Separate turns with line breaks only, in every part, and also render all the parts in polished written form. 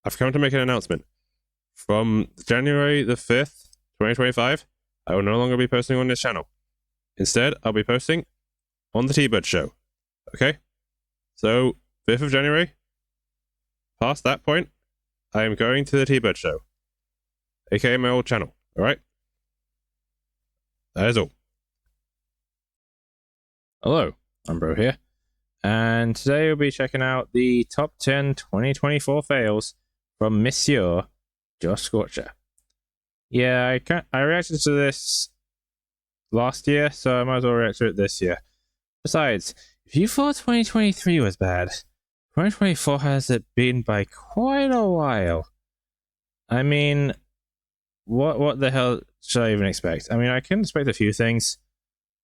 I've come to make an announcement. From January the 5th, 2025, I will no longer be posting on this channel. Instead, I'll be posting on the T-Bird Show. Okay? So, 5th of January, past that point, I am going to the T-Bird Show. AKA my old channel. Alright? That is all. Hello, Umbro here. And today we'll be checking out the top 10 2024 fails from Monsieur Joshscorcher. Yeah, I reacted to this last year, so I might as well react to it this year. Besides, if you thought 2023 was bad, 2024 has it been by quite a while. I mean, what the hell should I even expect? I mean, I can expect a few things,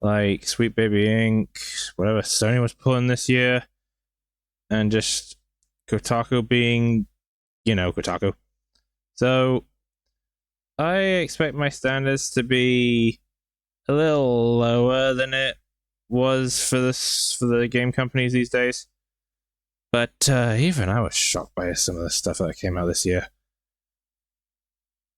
like Sweet Baby Inc., whatever Sony was pulling this year, and just Kotaku being, you know, Kotaku. So, I expect my standards to be a little lower than it was for the game companies these days. But even I was shocked by some of the stuff that came out this year.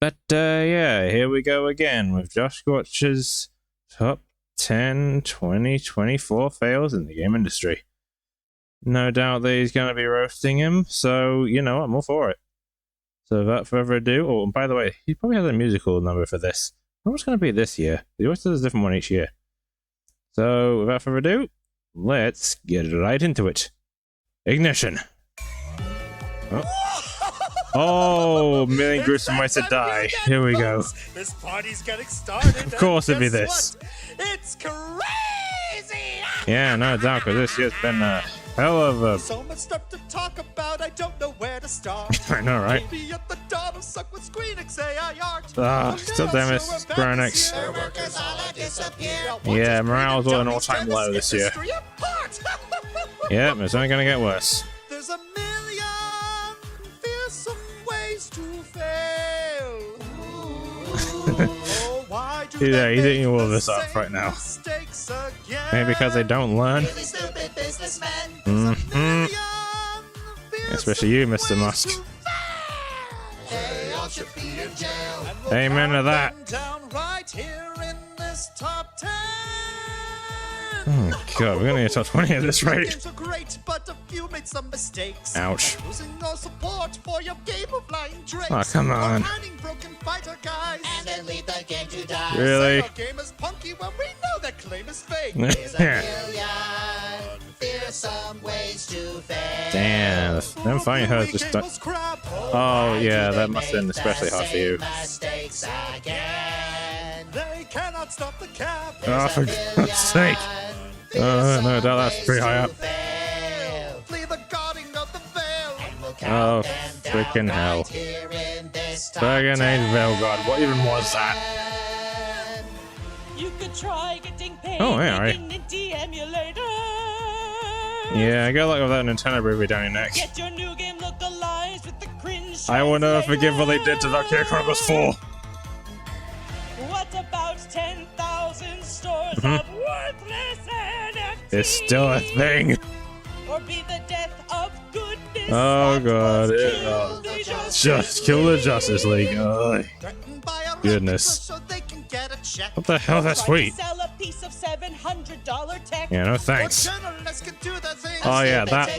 But yeah, here we go again with Joshscorcher's top 10 2024 fails in the game industry. No doubt that he's going to be roasting him, so you know, I'm all for it. So without further ado, oh, and by the way, he probably has a musical number for this. I wonder what's going to be this year. He always does a different one each year. So without further ado, let's get right into it. Ignition. Oh, million gruesome ways to die. Here we go.
This party's getting started.
Of course it'd be this.
What? It's crazy!
Yeah, no doubt, because this year's been a hell of a...
So much stuff to talk about, I don't know where to start.
I know, right?
Maybe at the dawn of suck with Squeenix AI art.
Still damn it, Square Enix. Yeah, morale's at an all-time low this year. Yep, it's only gonna get worse.
There's a million fearsome ways to fail. Oh, why do
Yeah,
they
he's eating
make
all of
the
this up
same
right now.
mistakes again?
Maybe because they don't learn.
Really stupid businessmen.
Especially you, Mr. Musk.
They all should be in jail. And we'll
Amen to that.
count them down right here in this top 10.
Oh god, we're gonna get top 20 at this rate.
Games are great, but a few made some mistakes.
Ouch.
Losing all support for your game of flying drakes.
Oh, come on.
Or hiding broken fighter guys.
And then leave the game to die.
Really?
Our game is punky when we know that claim is fake.
There's a
Yeah.
million fearsome ways to fail.
Damn, them fighting her just don't... Oh yeah, that must have been especially hard for you.
Mistakes again.
They cannot stop the cap.
Oh, for God's sake. No doubt that's pretty high up.
Flee the guarding of the veil.
Oh, freaking hell. Friggin' Veil God, what even was that?
You could try getting paid.
Oh, yeah, right.
Emulator.
Yeah, I got luck with that Nintendo movie down your neck.
Get your new game localized with the cringe.
I will never forgive what they did to Valkyria Chronicles 4.
What about 10,000 stores of worthless NFTs?
It's still a thing.
Or be the death of goodness.
Oh
that
god,
was
it,
killed the
just kill the Justice League. Oh,
Threatened by a
Goodness.
raptor so they can get a check.
what the hell? That's
Try to
sweet.
sell a piece of $700 tech.
Yeah, no
Or
thanks.
journalists can do their thing.
Oh yeah, that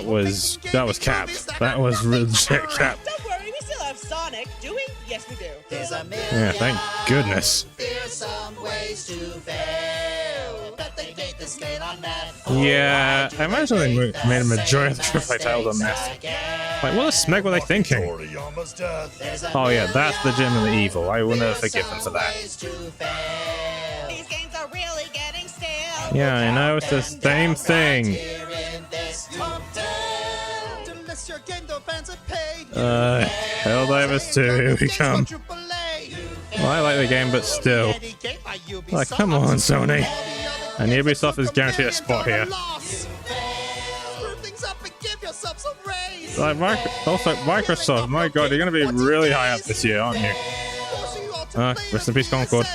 was cap. That was legit cap.
Don't worry, we still have Sonic. Do we? Yes, we do.
There's a million
Yeah, thank goodness.
fearsome ways to fail. But they take the scale on that.
Yeah, I imagine they made a majority of the AAA titles on meth. Like, what the smeg were they thinking?
Toriyama's death.
Oh yeah, that's legitimately evil. I will never forgive them for that.
Ways to fail.
These games are really getting stale.
Yeah, I know, it's the same thing.
Here in this top 10.
Unless your game the fans have paid.
Helldivers 2, here we come. Well, I like the game, but still. Like, come on, Sony. And Ubisoft is guaranteed a spot here. Like, also, Microsoft, my god, you're gonna be really high up this year, aren't you? Rest in peace, Concord.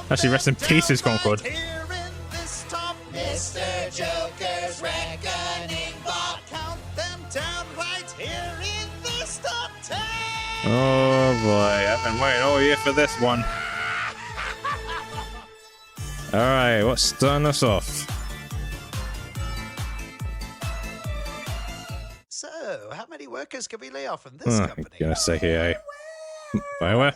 Actually, rest in pieces, Concord.
Mr. Joker's reckoning bot.
Count them down right here in
Oh boy, I've been waiting all year for this one. Alright, what's starting us off?
So, how many workers can we lay off from this
I'm
company?
gonna say here. Bioware?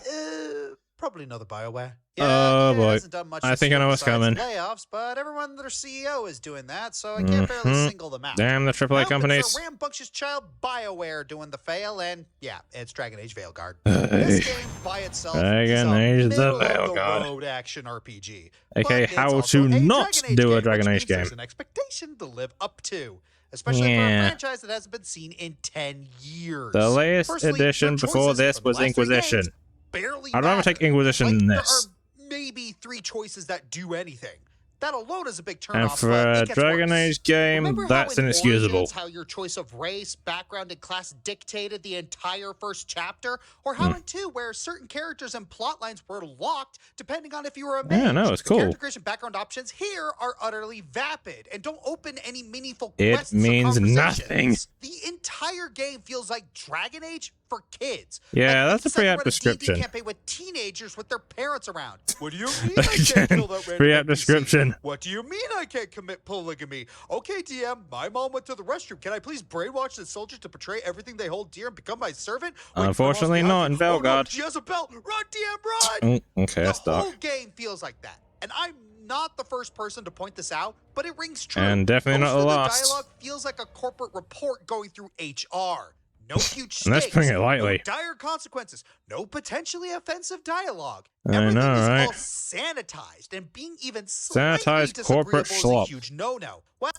Probably another Bioware.
Oh,
it
boy.
hasn't done much
I
this
think I
year
know what's
besides
coming.
layoffs, but everyone their CEO is doing that, so I can't barely single them out.
Damn the AAA
Well,
companies.
It's a rambunctious child Bioware doing the fail, and yeah, it's Dragon Age Veilguard.
Hey.
This game by itself
Dragon
is a
Age the
middle-of-the-road
Veilguard.
action RPG.
Okay,
but it's
how
also
to
a
not
Dragon Age
do a
game,
Dragon
which
Age
means
game.
There's an expectation to live up to, especially for a franchise that hasn't been seen in 10 years.
The latest
Personally,
edition
your
before
choices
this
from the
was
last 3
Inquisition.
games barely
I'd rather take
matter.
Inquisition
Like,
than
there
this.
are maybe 3 choices that do anything. That alone is a big turnoff.
And for
but
a
it gets
Dragon
worse.
Age game,
Remember how
that's
in
inexcusable.
Origins, how your choice of race, background, and class dictated the entire first chapter? Or how in 2, where certain characters and plot lines were locked depending on if you were a mage?
Yeah, no, it's
The
cool.
character creation background options here are utterly vapid and don't open any meaningful
It
quests or
means
conversations.
nothing.
The entire game feels like Dragon Age for kids.
Yeah,
Like,
that's a
it's like
pretty
you
apt
run a D&D
description.
campaign with teenagers with their parents around. What do you mean I can't kill that random
Pretty apt
NPC?
description.
What do you mean I can't commit polygamy? Okay, DM, my mom went to the restroom. Can I please brainwash the soldiers to betray everything they hold dear and become my servant? Wait,
Unfortunately
my
not
mom's
in
behind you. Oh, no,
Veilguard.
she has a belt. Run, DM, run!
Okay, that's
The whole
dark.
game feels like that. And I'm not the first person to point this out, but it rings true.
And definitely
Most
not the
of
last.
The dialogue feels like a corporate report going through HR. No huge
And that's
stakes,
putting it lightly.
no dire consequences, no potentially offensive dialogue.
I
Everything
know,
is
right?
all sanitized, and being even slightly
Sanitized corporate
disagreeable
slop.
is a huge no-no. Well,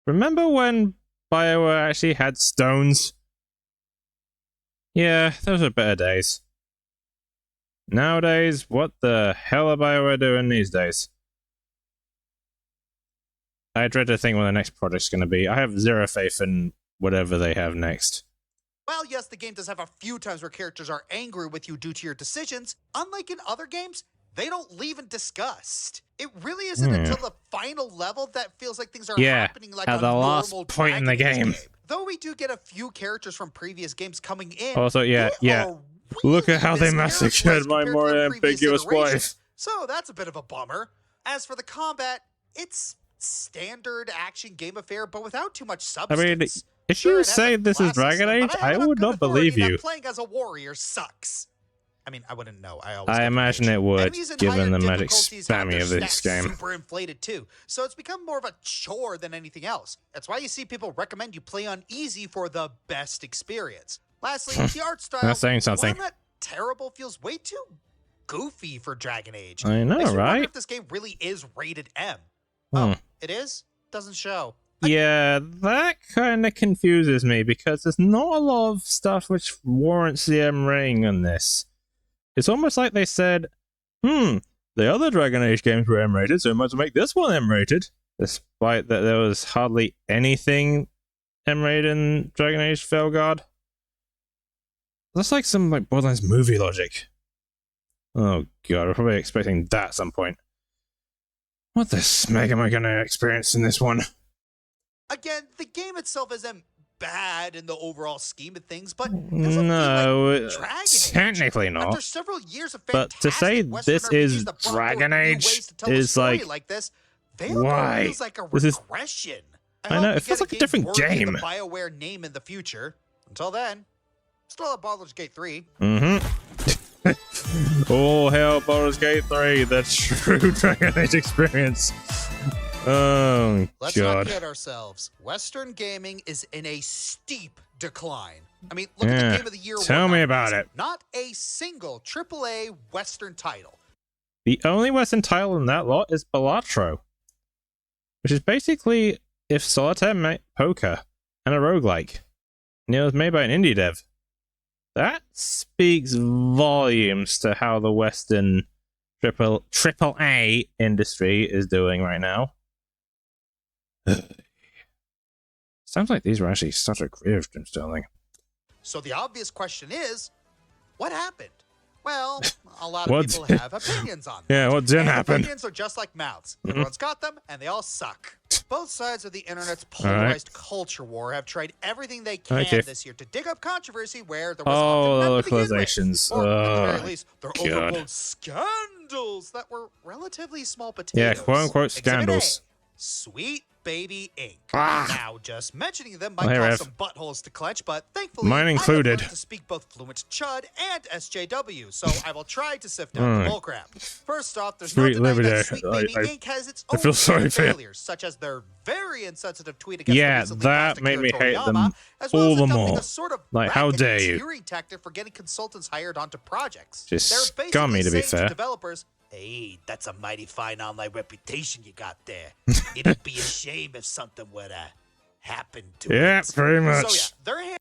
Remember when BioWare actually had stones? Yeah, those were better days. Nowadays, what the hell are BioWare doing these days? I dread to think what the next project's going to be. I have zero faith in whatever they have next.
While yes, the game does have a few times where characters are angry with you due to your decisions, unlike in other games, they don't leave in disgust. It really isn't until the final level that feels like things are happening like
at
a
the last
normal
point in the
Dragon Age
game.
Though we do get a few characters from previous games coming in.
Also, yeah.
they are
Look
really
at how they
mischaracterized
massacred my
compared to
more
their previous
ambiguous
iterations.
wife.
So that's a bit of a bummer. As for the combat, it's standard action game affair, but without too much
I
substance.
mean, if
Sure,
you
it has
say
a
this is
class
Dragon
system,
Age,
but
I
have
would
good
not
authority
believe
that
you.
Playing as a warrior sucks. I mean, I wouldn't know.
I imagine it would,
Enemies in
given
higher
the magic
difficulties have
spammy
their
of this
stats
game.
super inflated too, so it's become more of a chore than anything else. That's why you see people recommend you play on easy for the best experience. Lastly, the art style.
That's saying something.
While not terrible, feels way too goofy for Dragon Age.
I know,
Makes me wonder
right?
if this game really is rated M.
Hmm.
Oh, it is? Doesn't show.
Yeah, that kind of confuses me because there's not a lot of stuff which warrants the M rating on this. It's almost like they said, the other Dragon Age games were M rated, so we might as well make this one M rated. Despite that there was hardly anything M rated in Dragon Age Veilguard. That's like some like Borderlands movie logic. Oh god, we're probably expecting that at some point. What the smeg am I gonna experience in this one?
Again, the game itself isn't bad in the overall scheme of things, but
No,
Dragon Age.
technically
After
not.
several years of
But to say
fantastic Western
this is
RPGs that brought
Dragon
forth new
Age
ways to tell a
is
story
like,
this, Veilguard
why?
feels like a
This is-
regression.
I
hope
know,
we
it feels
get
like a
game
different
worthy of
game.
The BioWare name in the future. Until then, still have Baldur's Gate 3.
All hail Baldur's Gate 3, the true Dragon Age experience. Oh,
Let's not
god.
kid ourselves. Western gaming is in a steep decline. I mean, look at
Yeah,
the Game of the Year.
tell me about it.
Not a single AAA Western title.
The only Western title in that lot is Balatro, which is basically if Solitaire met poker and a roguelike. And it was made by an indie dev. That speaks volumes to how the Western AAA industry is doing right now. Sounds like these were actually such a creative Jim Sterling.
So the obvious question is, what happened? Well, a lot
What
of people have opinions on them.
Yeah, what didn't
And
happen?
Opinions are just like mouths. Everyone's got them, and they all suck. both sides of the internet's polarized culture war have tried everything they can this year to dig up controversy where there was often none to begin with.
Localizations.
Or at the very least, they're
God.
overblown scandals that were relatively small potatoes.
Yeah, quote-unquote scandals.
Exhibit A, Sweet Baby Inc.
Ah.
Now, just mentioning them might
Well, here,
cause
Rev.
some buttholes to clench, but thankfully,
Mine included.
I have learned to speak both fluent Chud and SJW, so I will try to sift out the bullcrap. First off, there's no
Sweet
denying
Liberty.
that Sweet Baby
I
Inc. has its
I
own
feel sorry for you.
failures, such as their very insensitive tweet against
Yeah,
the recently
that
passed
made me
Akira
hate them
Toriyama, as well
all
as
the
adopting
more.
a sort of
Like, how dare you.
racketeering tactic for getting consultants hired onto projects.
Just
They're
scummy,
basically
to be
saying
fair.
developers, hey, that's a mighty fine online reputation you got there. It'd be a shame if something would happen to
Yeah,
it.
pretty much.
So yeah, their hand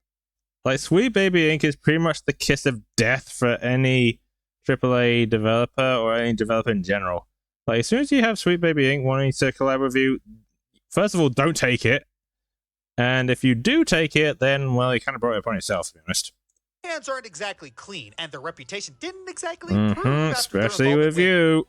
Like, Sweet Baby Inc. is pretty much the kiss of death for any AAA developer or any developer in general. Like, as soon as you have Sweet Baby Inc. wanting to collab with you, first of all, don't take it. And if you do take it, then, well, you kind of brought it upon yourself, to be honest.
hands aren't exactly clean, and their reputation didn't exactly improve after their
Especially
involvement
with you.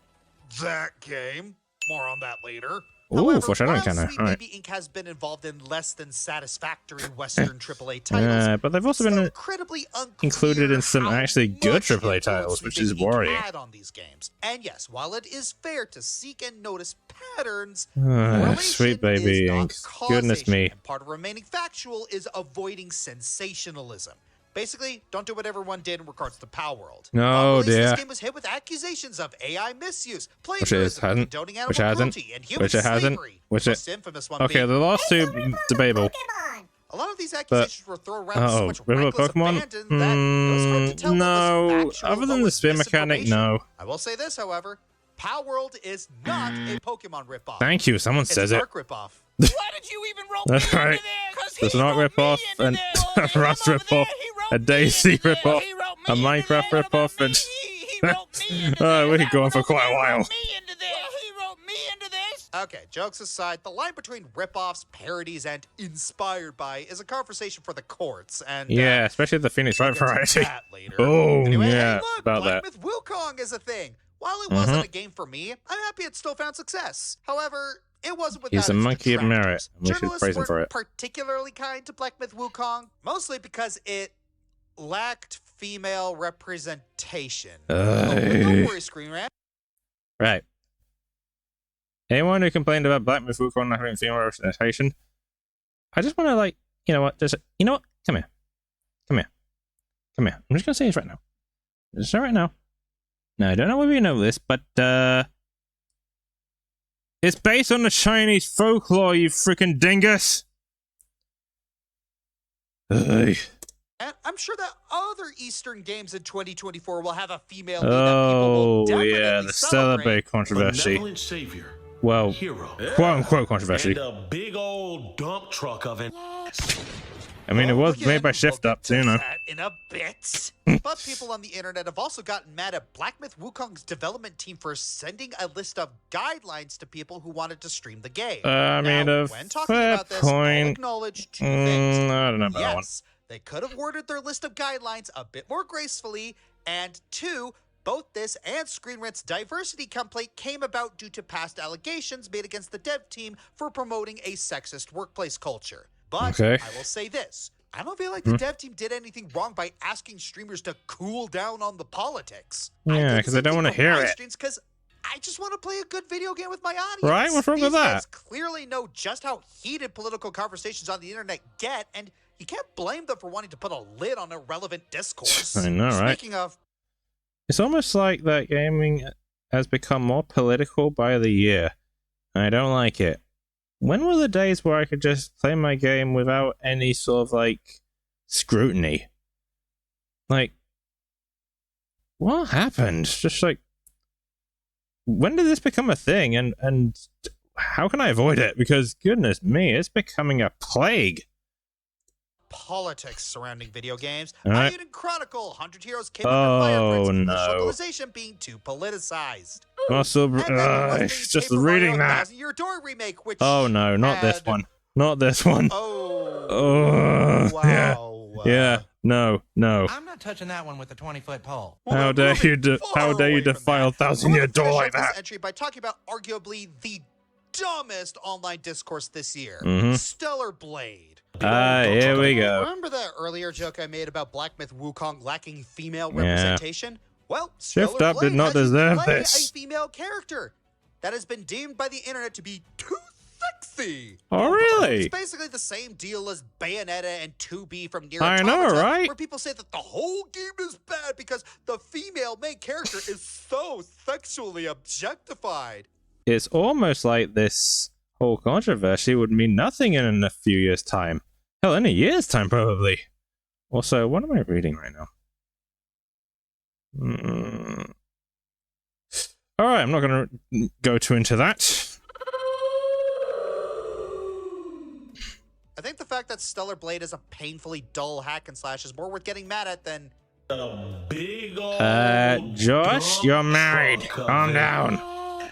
that game. More on that later.
Ooh,
However,
foreshadowing
while
kinda.
Sweet
Alright.
Baby Inc. has been involved in less than satisfactory Western AAA titles,
But they've also
it's
been
incredibly unclear
included in some
how
actually good
much
AAA
influence
titles,
Sweet
which
Baby
is
Inc.
worrying.
had on these games. And yes, while it is fair to seek and notice patterns, correlation
Sweet Baby
is not
Inc. Goodness
causation,
me.
and part of remaining factual is avoiding sensationalism. Basically, don't do what everyone did in regards to Power World.
No,
On release,
dear.
This game was hit with accusations of AI misuse,
Which it
plagiarism,
hasn't.
condoning
Which
animal
hasn't.
cruelty, and human
Which it hasn't.
slavery.
Which
Most
it.
infamous one
Okay,
being,
the last two debatable.
a lot of these accusations were thrown around with so much
River
reckless
Pokemon?
abandon that it was hard to tell what was
No.
factual
Other
and
than
what
the
was
spin mechanic,
misinformation.
no.
I will say this, however, Power World is not a Pokemon ripoff.
Thank you, someone
It's
says
an
it.
Arc ripoff.
Why did you even roll
That's
me
right.
into there? 'Cause
There's
he
an Arc
wrote me
ripoff
into
and
there.
a
Him
Rust
over there,
ripoff,
he wrote
a
me
Daisy
into there.
ripoff,
He wrote me
a
into
Minecraft
there.
ripoff,
Me.
and
He wrote me into
Oh,
there.
we could go on
That
for
one
quite a
over there
while.
wrote me into there. He wrote me into this.
Okay, jokes aside, the line between ripoffs, parodies, and inspired by is a conversation for the courts. And
yeah, especially the Phoenix
we'll
Wright
get to
variety.
that later.
Oh,
Anyway,
yeah,
hey, look,
about
Black
that.
Myth Wukong is a thing. While it wasn't a game for me, I'm happy it still found success. However, it wasn't without
He's a
its
monkey of merit,
detractors.
and we should
Journalists
praise him
weren't
for it.
particularly kind to Black Myth Wukong, mostly because it lacked female representation. But don't worry, Screen Rant.
Right. Anyone who complained about Black Myth Wukong not having female representation, I just want to, like, you know what? You know what? Come here. Come here. Come here. I'm just gonna say this right now. Just say it right now. Now, I don't know whether you know this, but it's based on the Chinese folklore, you freaking dingus. Ugh.
And I'm sure that other Eastern games in 2024 will have a female lead that people will
Oh
definitely
yeah, the
celebrate.
Celebrate controversy.
Benevolent savior,
Well,
hero,
quote unquote controversy.
and a big old dump truck of an ass.
I mean, it was
Again,
made by
we'll
Shift
get
Up,
to
so you know.
that in a bit. But people on the internet have also gotten mad at Black Myth Wukong's development team for sending a list of guidelines to people who wanted to stream the game.
I mean,
now,
a
when talking
fair
about this, I'll
point.
acknowledge two things.
I don't know about that one.
Yes, they could have worded their list of guidelines a bit more gracefully, and two, both this and Screen Rant's diversity complaint came about due to past allegations made against the dev team for promoting a sexist workplace culture. But
Okay.
I will say this. I don't feel like the dev team did anything wrong by asking streamers to cool down on the politics.
Yeah, 'cause I don't wanna hear it.
Because I just want to play a good video game with my audience.
Right? What's wrong with
These
that?
guys clearly know just how heated political conversations on the internet get, and you can't blame them for wanting to put a lid on irrelevant discourse.
I know, right?
Speaking of,
It's almost like that gaming has become more political by the year. I don't like it. When were the days where I could just play my game without any sort of, like, scrutiny? Like, what happened? Just like, when did this become a thing? And how can I avoid it? Because goodness me, it's becoming a plague.
politics surrounding video games.
All right.
Ayuden Chronicle, 100 Heroes came under fire for its
Oh,
English
no.
localization being too politicized.
Also,
And then there was the
just
Paper
reading
Mario
that.
Thousand Year Door remake, which
Oh no, not this
had-
one. Not this one.
Oh,
Yeah.
wow.
Yeah. No. No.
I'm not touching that one with a 20-foot pole.
Well,
How
we're
dare you?
moving
How
far
dare you
away from
defile
that.
Thousand
I
Year
wanna
Door
finish
like
up this
that?
entry by talking about arguably the dumbest online discourse this year.
Mhm.
Stellar Blade.
Here we go.
Remember that earlier joke I made about Black Myth Wukong lacking female
Yeah.
representation? Well,
Shift
Stellar
Up did
Blade
not
has you
deserve
play
this.
a female character that has been deemed by the internet to be too sexy.
Oh, really?
It's basically the same deal as Bayonetta and 2B from Nier
I know,
Automata,
right?
where people say that the whole game is bad because the female main character is so sexually objectified.
It's almost like this whole controversy would mean nothing in a few years' time. Hell, in a year's time, probably. Also, what am I reading right now? Alright, I'm not going to go too into that.
I think the fact that Stellar Blade is a painfully dull hack and slash is more worth getting mad at than...
Big old
Josh,
dump
you're married.
truck
Calm
of it.
down.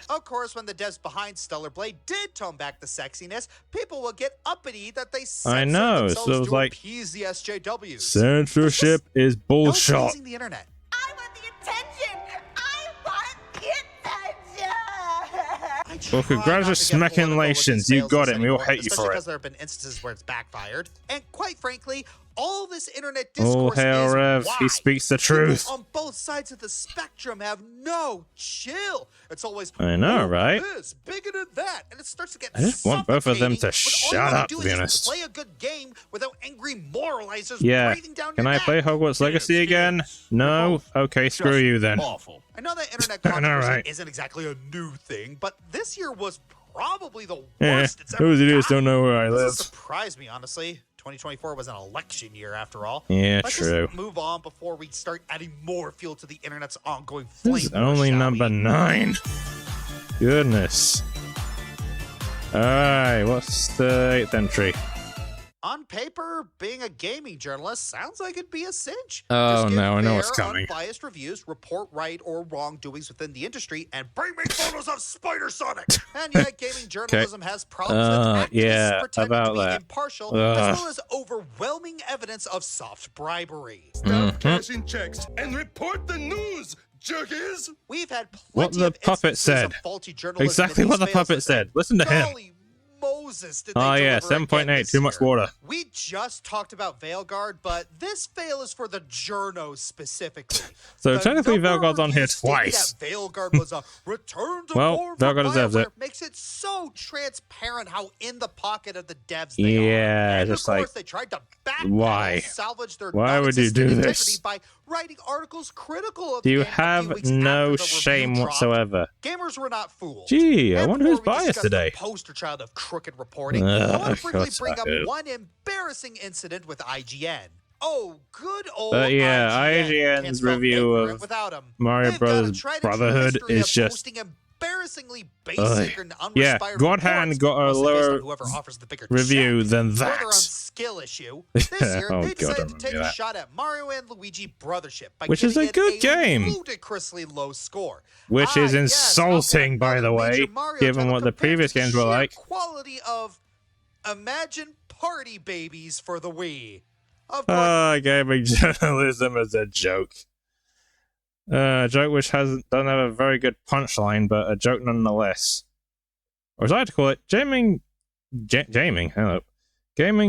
Of course, when the devs behind Stellar Blade did tone back the sexiness, people will get uppity that they censored
know,
themselves
so it's
to
like-
appease the SJWs.
Censorship is
No
bullshit.
pleasing the internet.
I want the attention. I want the attention.
I
Well,
try
congratulations,
not to get political with
smaculations,
the
you
sales
got
list
it, and we all
anymore,
hate you for
especially
it.
because there have been instances where it's backfired. And quite frankly, all this internet
Oh,
discourse
hell,
is
Rev,
why
he speaks the
people
truth.
on both sides of the spectrum have no chill. It's always,
I know,
"Oh,
right?
This, bigoted that, and it starts to get
I just want both of them to
suffocating when all you
shut
wanna
up,
do
to
is
be
just
honest.
Play a good game without angry moralizers
Yeah.
breathing down
Can
your
I
neck.
play Hogwarts Legacy again? No? Okay, screw you then.
Awful.
I know that internet
I know,
controversy
right?
isn't exactly a new thing, but this year was probably the
Yeah,
worst it's ever
those idiots
gotten.
don't know where I live.
Doesn't surprise me, honestly. 2024 was an election year, after all.
Yeah,
Let's
true.
just move on before we start adding more fuel to the internet's ongoing
This
flame
is
war,
only
shall
number
we?
9. Goodness. Alright, what's the 8th entry?
On paper, being a gaming journalist sounds like it'd be a cinch.
Oh,
Just give
no, I know
fair,
what's coming.
Unbiased reviews, report right or wrong doings within the industry, and bring me photos of Spider Sonic. And yet, gaming journalism has problems with activists
yeah,
pretending
about
to be
that.
impartial,
Ugh.
as well as overwhelming evidence of soft bribery.
Stop cashing checks and report the news, jerkies.
We've had
What
plenty
the
of
puppet
instances
said.
of faulty journalism
Exactly
in
what the
these fails
puppet
with
said.
them.
Listen to him.
Golly Moses, did they
Oh, yeah,
deliver again
7.8,
this
too much
year.
water.
We just talked about Veilguard, but this fail is for the journos specifically.
So
The
technically
number of
Veilguard's on here
reviews stating
twice.
that Veilguard was a return to
Well,
form
Veilguard
for
deserves it.
BioWare makes it so transparent how in the pocket of the devs they are.
Yeah,
And
just
of course,
like,
they tried to
why?
salvage their
Why would you do
non-existent
this?
integrity by writing articles critical of
Do
the
you
game a few
have
weeks
no
after the review
shame
dropped.
whatsoever?
Gamers were not fooled.
Gee, I
And
wonder who's
before we
biased
discuss the
today.
poster child of crooked reporting, I want
Ugh,
to briefly
God,
bring up
suck it.
one embarrassing incident with IGN. Oh, good old
Yeah,
IGN. Can't
IGN's
spell
review
ignorant
of
without 'em.
Mario
They've got a
Brothers
tried and true
Brotherhood
history
is
of
just...
posting embarrassingly
Ugh.
basic and
Yeah,
uninspired
Godhand
reports,
got a
mostly based on
lower
whoever offers the bigger
review
check.
than
Further
that.
on skill issue, this year
Oh,
they
God, I
decided to
remember
take a
that.
shot at Mario and Luigi Brothership by
Which is
giving
a good
it
game.
ludicrously low score.
Which is
Yes,
insulting, by the
another major
way,
Mario
given
title
what the
compared
previous
to
games were
sheer
like.
Quality of Imagine Party Babies for the Wii. Of course,
Gaming journalism is a joke. A joke which doesn't have a very good punchline, but a joke nonetheless. Or as I like to call it, gaming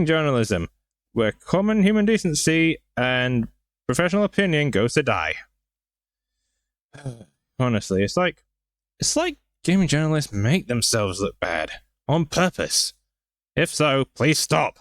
journalism, where common human decency and professional opinion goes to die. Honestly, it's like gaming journalists make themselves look bad on purpose. If so, please stop.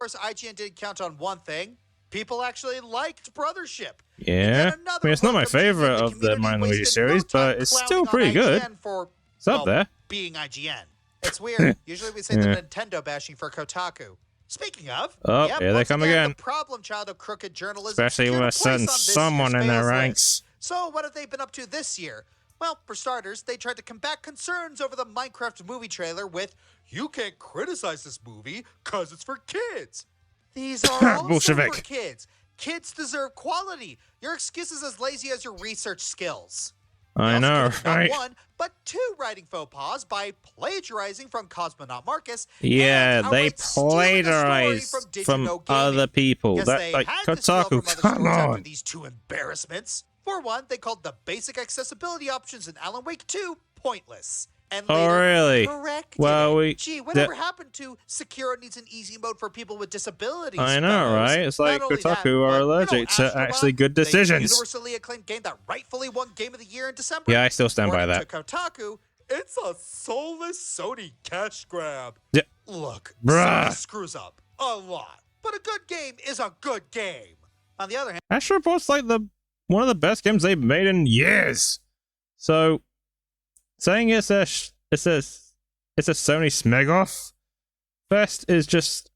IGN did count on one thing. People actually liked Brothership.
Yeah, I mean, it's not my favorite of the Mario & Luigi series, but it's still pretty good.
For,
It's up there.
being IGN. It's weird. Usually we say the
Yeah.
Nintendo bashing for Kotaku. Speaking of,
Oh,
yep,
here they
once
come
again.
again.
The problem child of crooked journalism,
Especially
secured
with
a
a certain
place on this
someone
year's
in their
fails list.
ranks.
So what have they been up to this year? Well, for starters, they tried to combat concerns over the Minecraft movie trailer with, "You can't criticize this movie because it's for kids." These are also
Bolshevik.
for kids. Kids deserve quality. Your excuse is as lazy as your research skills. They
I
also
know,
committed not
right?
one, but two writing faux pas by plagiarizing from Cosmonaut Marcus.
Yeah,
and
they
outright stealing a story
plagiarized from
Digino Gaming.
other people.
Yes,
That
they
like
had to steal
Kotaku,
from other
come
stores after
on.
these two embarrassments. For one, they called the basic accessibility options in Alan Wake 2 pointless. And
Oh,
later,
really?
corrected
Well,
it. Gee, whatever happened to Sekiro needs an easy mode for people with disabilities?
I know,
fellows?
right? It's like
Not only that,
Kotaku are
but,
allergic to
Astrobot,
actually good
the
decisions.
universally acclaimed game that rightfully won Game of the Year in December.
Yeah, I still stand by
According
that.
to Kotaku, it's a soulless Sony cash grab.
Yeah.
Look,
Bruh.
Sony screws up a lot, but a good game is a good game. On the other hand,
Astrobot's like one of the best games they've made in years. So saying it's a Sony Smegoff fest is just,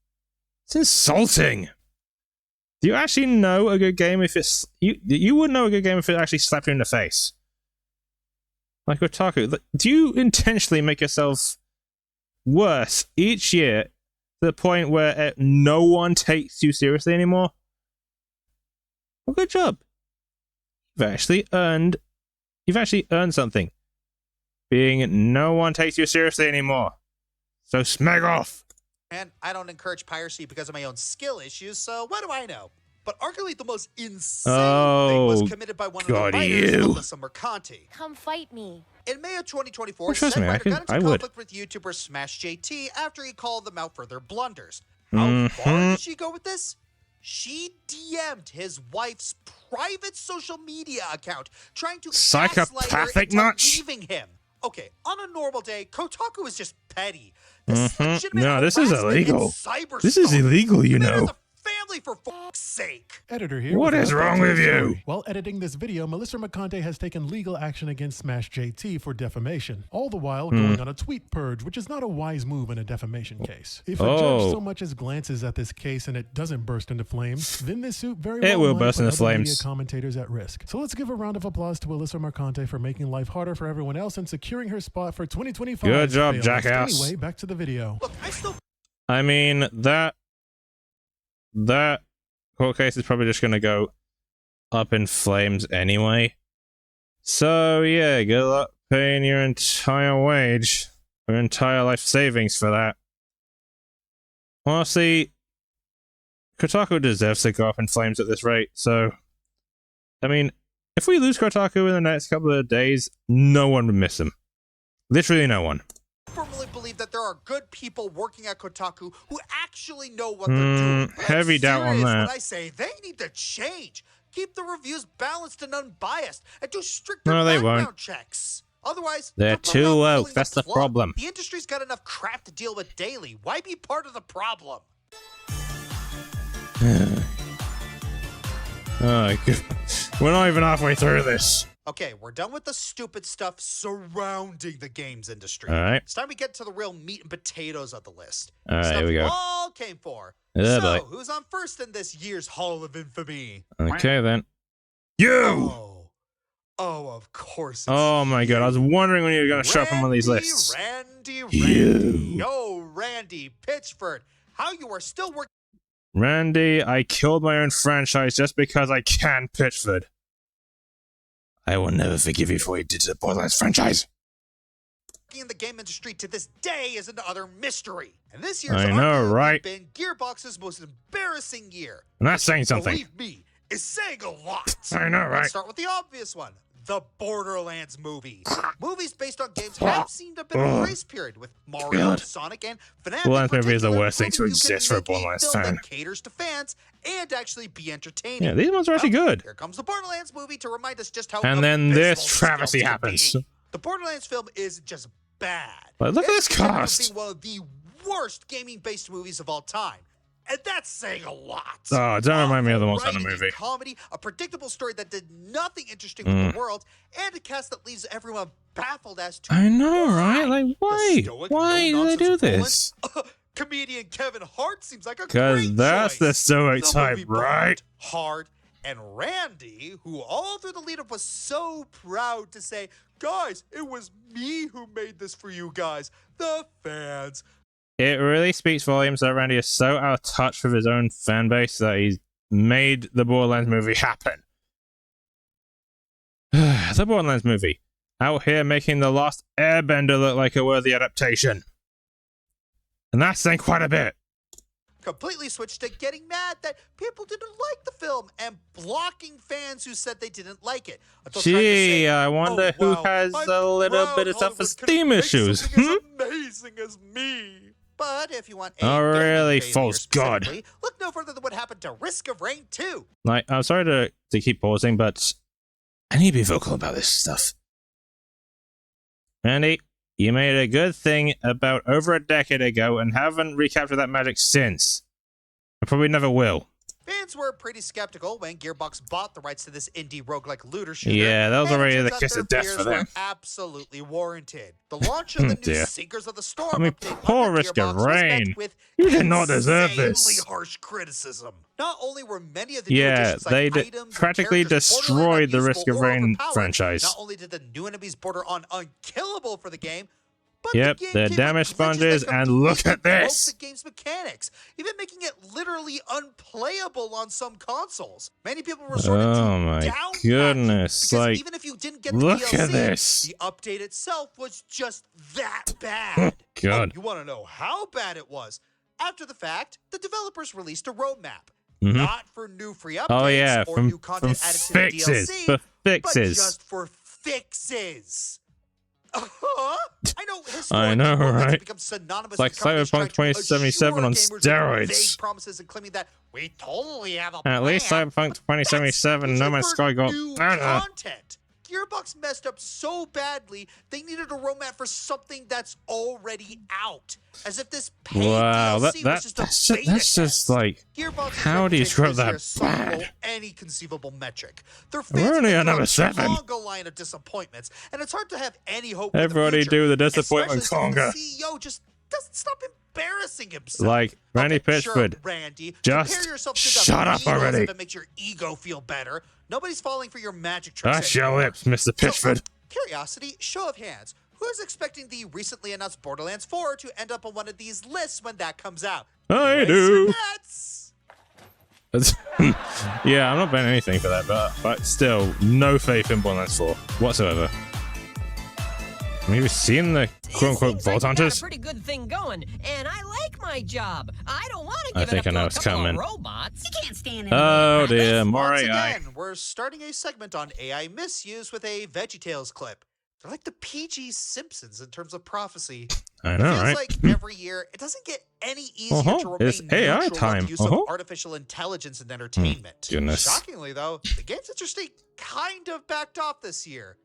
it's insulting. Do you actually know a good game if it's you wouldn't know a good game if it actually slapped you in the face? Like Otaku, do you intentionally make yourself worse each year to the point where no one takes you seriously anymore? Well, good job. You've actually earned something. Being no one takes you seriously anymore. So smeg off.
and I don't encourage piracy because of my own skill issues, so what do I know? But arguably the most insane thing was committed by one of the writers, Alyssa Mercanti.
Come fight me.
In May of 2024,
Well, trust
said
me,
writer got into
I would.
conflict with YouTuber Smash JT after he called them out for their blunders. How far did she go with this? She DM'd his wife's private social media account, trying to gaslight her
Psychopathic
into
notch.
leaving him. Okay, on a normal day, Kotaku is just petty. This is legitimate
No, this is
harassment and
illegal.
cyber
This is
stalking.
illegal, you
The man
know.
has a family, for fuck's sake.
Editor here.
What
with an
is
update
wrong
to the
with you?
story. While editing this video, Melissa Mercante has taken legal action against Smash JT for defamation, all the while going on a tweet purge, which is not a wise move in a defamation case. If a judge so much as glances at this case and it doesn't burst into flames, then this suit very well
will
might
burst
put
into
other media
flames.
commentators at risk. So let's give a round of applause to Melissa Mercante for making life harder for everyone else and securing her spot for 2025.
Good job,
Fail List.
jackass.
Anyway, back to the video.
Look, I still
I mean, that court case is probably just going to go up in flames anyway. So, yeah, good luck paying your entire wage, your entire life savings for that. Honestly, Kotaku deserves to go up in flames at this rate, so... I mean, if we lose Kotaku in the next couple of days, no one would miss him. Literally no one.
firmly believe that there are good people working at Kotaku who actually know what they're doing. But I'm
heavy doubt on
serious
that.
when I say they need to change. Keep the reviews balanced and unbiased, and do stricter
No, they
background
won't.
checks. Otherwise,
They're
they'll come
too
out
woke.
pulling
That's the
plug.
problem.
The industry's got enough crap to deal with daily. Why be part of the problem?
Oh, good. We're not even halfway through this.
Okay, we're done with the stupid stuff surrounding the games industry.
All right.
It's time we get to the real meat and potatoes of the list.
All right,
Stuff
here we go.
you all came for.
Yeah,
so,
boy.
who's on first in this year's Hall of Infamy?
Okay, then. You!
Oh, of course. It's
Oh my god, I was wondering when you were going to show up on one of these
Randy,
lists.
Randy.
You.
Yo, Randy Pitchford. How you are still working
Randy, I killed my own franchise just because I can, Pitchford. I will never forgive you for what you did to the Borderlands franchise.
in the game industry to this day is another mystery. And this year's
I know,
arguably
right?
been Gearbox's most embarrassing year.
And that's saying something.
Believe me, is saying a lot.
I know, right?
Let's start with the obvious one. The Borderlands movies. Movies based on games have seemed to have been a grace period with Mario,
God.
Sonic, and FNAF.
Borderlands
in
movie is the
particular,
worst thing to
proving you can
exist for a
make
Borderlands
film
fan.
that caters to fans and actually be entertaining.
Yeah, these ones are actually good.
Here comes the Borderlands movie to remind us just how
And then this
abysmal
travesty
films can
happens.
be. The Borderlands film is just bad.
But look at
It's
this
credited
cast.
as being one of the worst gaming-based movies of all time. And that's saying a lot.
Oh, don't remind me of the ones in the
Writing and
movie.
Comedy, a predictable story that did nothing interesting with the world, and a cast that leaves everyone baffled as to
I know, right?
why.
Like, why?
The stoic,
Why do they
no-nonsense
do
Roland,
this?
Comedian Kevin Hart seems like a
Because
great
that's the
choice.
stoic
The
type,
movie bombed
right?
hard, and Randy, who all through the lead-up was so proud to say, guys, it was me who made this for you guys, the fans.
It really speaks volumes that Randy is so out of touch with his own fan base that he's made the Borderlands movie happen. The Borderlands movie. Out here making The Last Airbender look like a worthy adaptation. And that's saying quite a bit.
completely switched to getting mad that people didn't like the film and blocking fans who said they didn't like it. Until trying to
Gee,
say,
I wonder who
wow,
has
I'm
a little
proud
bit of
Hollywood
self-esteem
couldn't make
issues.
something as amazing as me. But if you want a
Oh,
gaming
really,
failure
false god.
specifically, look no further than what happened to Risk of Rain 2.
Like, I'm sorry to keep pausing, but I need to be vocal about this stuff. Andy, you made a good thing about over a decade ago and haven't recaptured that magic since. I probably never will.
Fans were pretty skeptical when Gearbox bought the rights to this indie roguelike looter shooter.
Yeah, that was
and it
already
turns
the
out
kiss
their
of death
fears
for them.
were absolutely warranted. The launch of the new
Dear.
Seekers of the Storm
I mean,
update
poor
on
Risk of
Gearbox was met
Rain.
with
You did not deserve this.
insanely harsh criticism. Not only were many of the new
Yeah,
additions
they
like items and
practically
characters borderline
destroyed the Risk
unusable
of
or
Rain
overpowered,
franchise.
not only did the new enemies border on unkillable for the game, but
Yep,
the game
they're
came with
damage
glitches
sponges,
that
and look
completely
at
broke
this.
the game's mechanics, even making it literally unplayable on some consoles. Many people resorted
Oh
to
my
down
goodness,
because
like,
even if you didn't get the
look
DLC,
at this.
the update itself was just that bad.
God.
Oh, you want to know how bad it was? After the fact, the developers released a roadmap.
Mhm.
Not for new free updates
Oh yeah,
or
from
new content added to the
fixes,
DLC,
for
but
fixes.
just for fixes. I know.
I know,
historically,
right?
Have become synonymous
It's like
with companies
Cyberpunk
trying to
2077 on
assure gamers of
steroids.
vague promises and claiming that we totally have a
At
plan.
least Cyberpunk 2077 No Man's
That's
Sky got
new
better.
content. Gearbox messed up so badly they needed a roadmap for something that's already out. As if this paid
Wow,
DLC was just a beta
that's just
test.
like,
Gearbox's
how do you
reputation
screw up
this year
that
sunk below
bad?
any conceivable metric. Their
We're
fans
only
have
on
been
number
through a
7.
conga line of disappointments, and it's hard to have any hope. For
Everybody
the future,
do the disappointment
especially
conga.
since the CEO just doesn't stop embarrassing himself.
Like, Randy
Okay,
Pitchford,
sure, Randy,
just
compare yourself to the
shut up
Beatles
already.
If it makes your ego feel better. Nobody's falling for your magic tricks
Hush your
anymore.
lips, Mr. Pitchford.
So, curiosity, show of hands. Who is expecting the recently announced Borderlands 4 to end up on one of these lists when that comes out?
I
Place your
do.
bets.
Yeah, I'm not betting anything for that, but still, no faith in Borderlands 4 whatsoever. Have you seen the quote-unquote Vault Hunters?
Pretty good thing going, and I like my job. I don't want to
I
give
think
it
I
up
know
to a
it's
couple
coming.
of robots. You can't stand it.
Oh dear, more
Once
AI.
again, we're starting a segment on AI misuse with a VeggieTales clip. They're like the PG Simpsons in terms of prophecy.
I know,
It feels
right?
like every year, it doesn't get any easier to remain
It's AI
neutral
time.
on the use of artificial intelligence and entertainment.
Goodness.
Shockingly, though, the game's industry kind of backed off this year.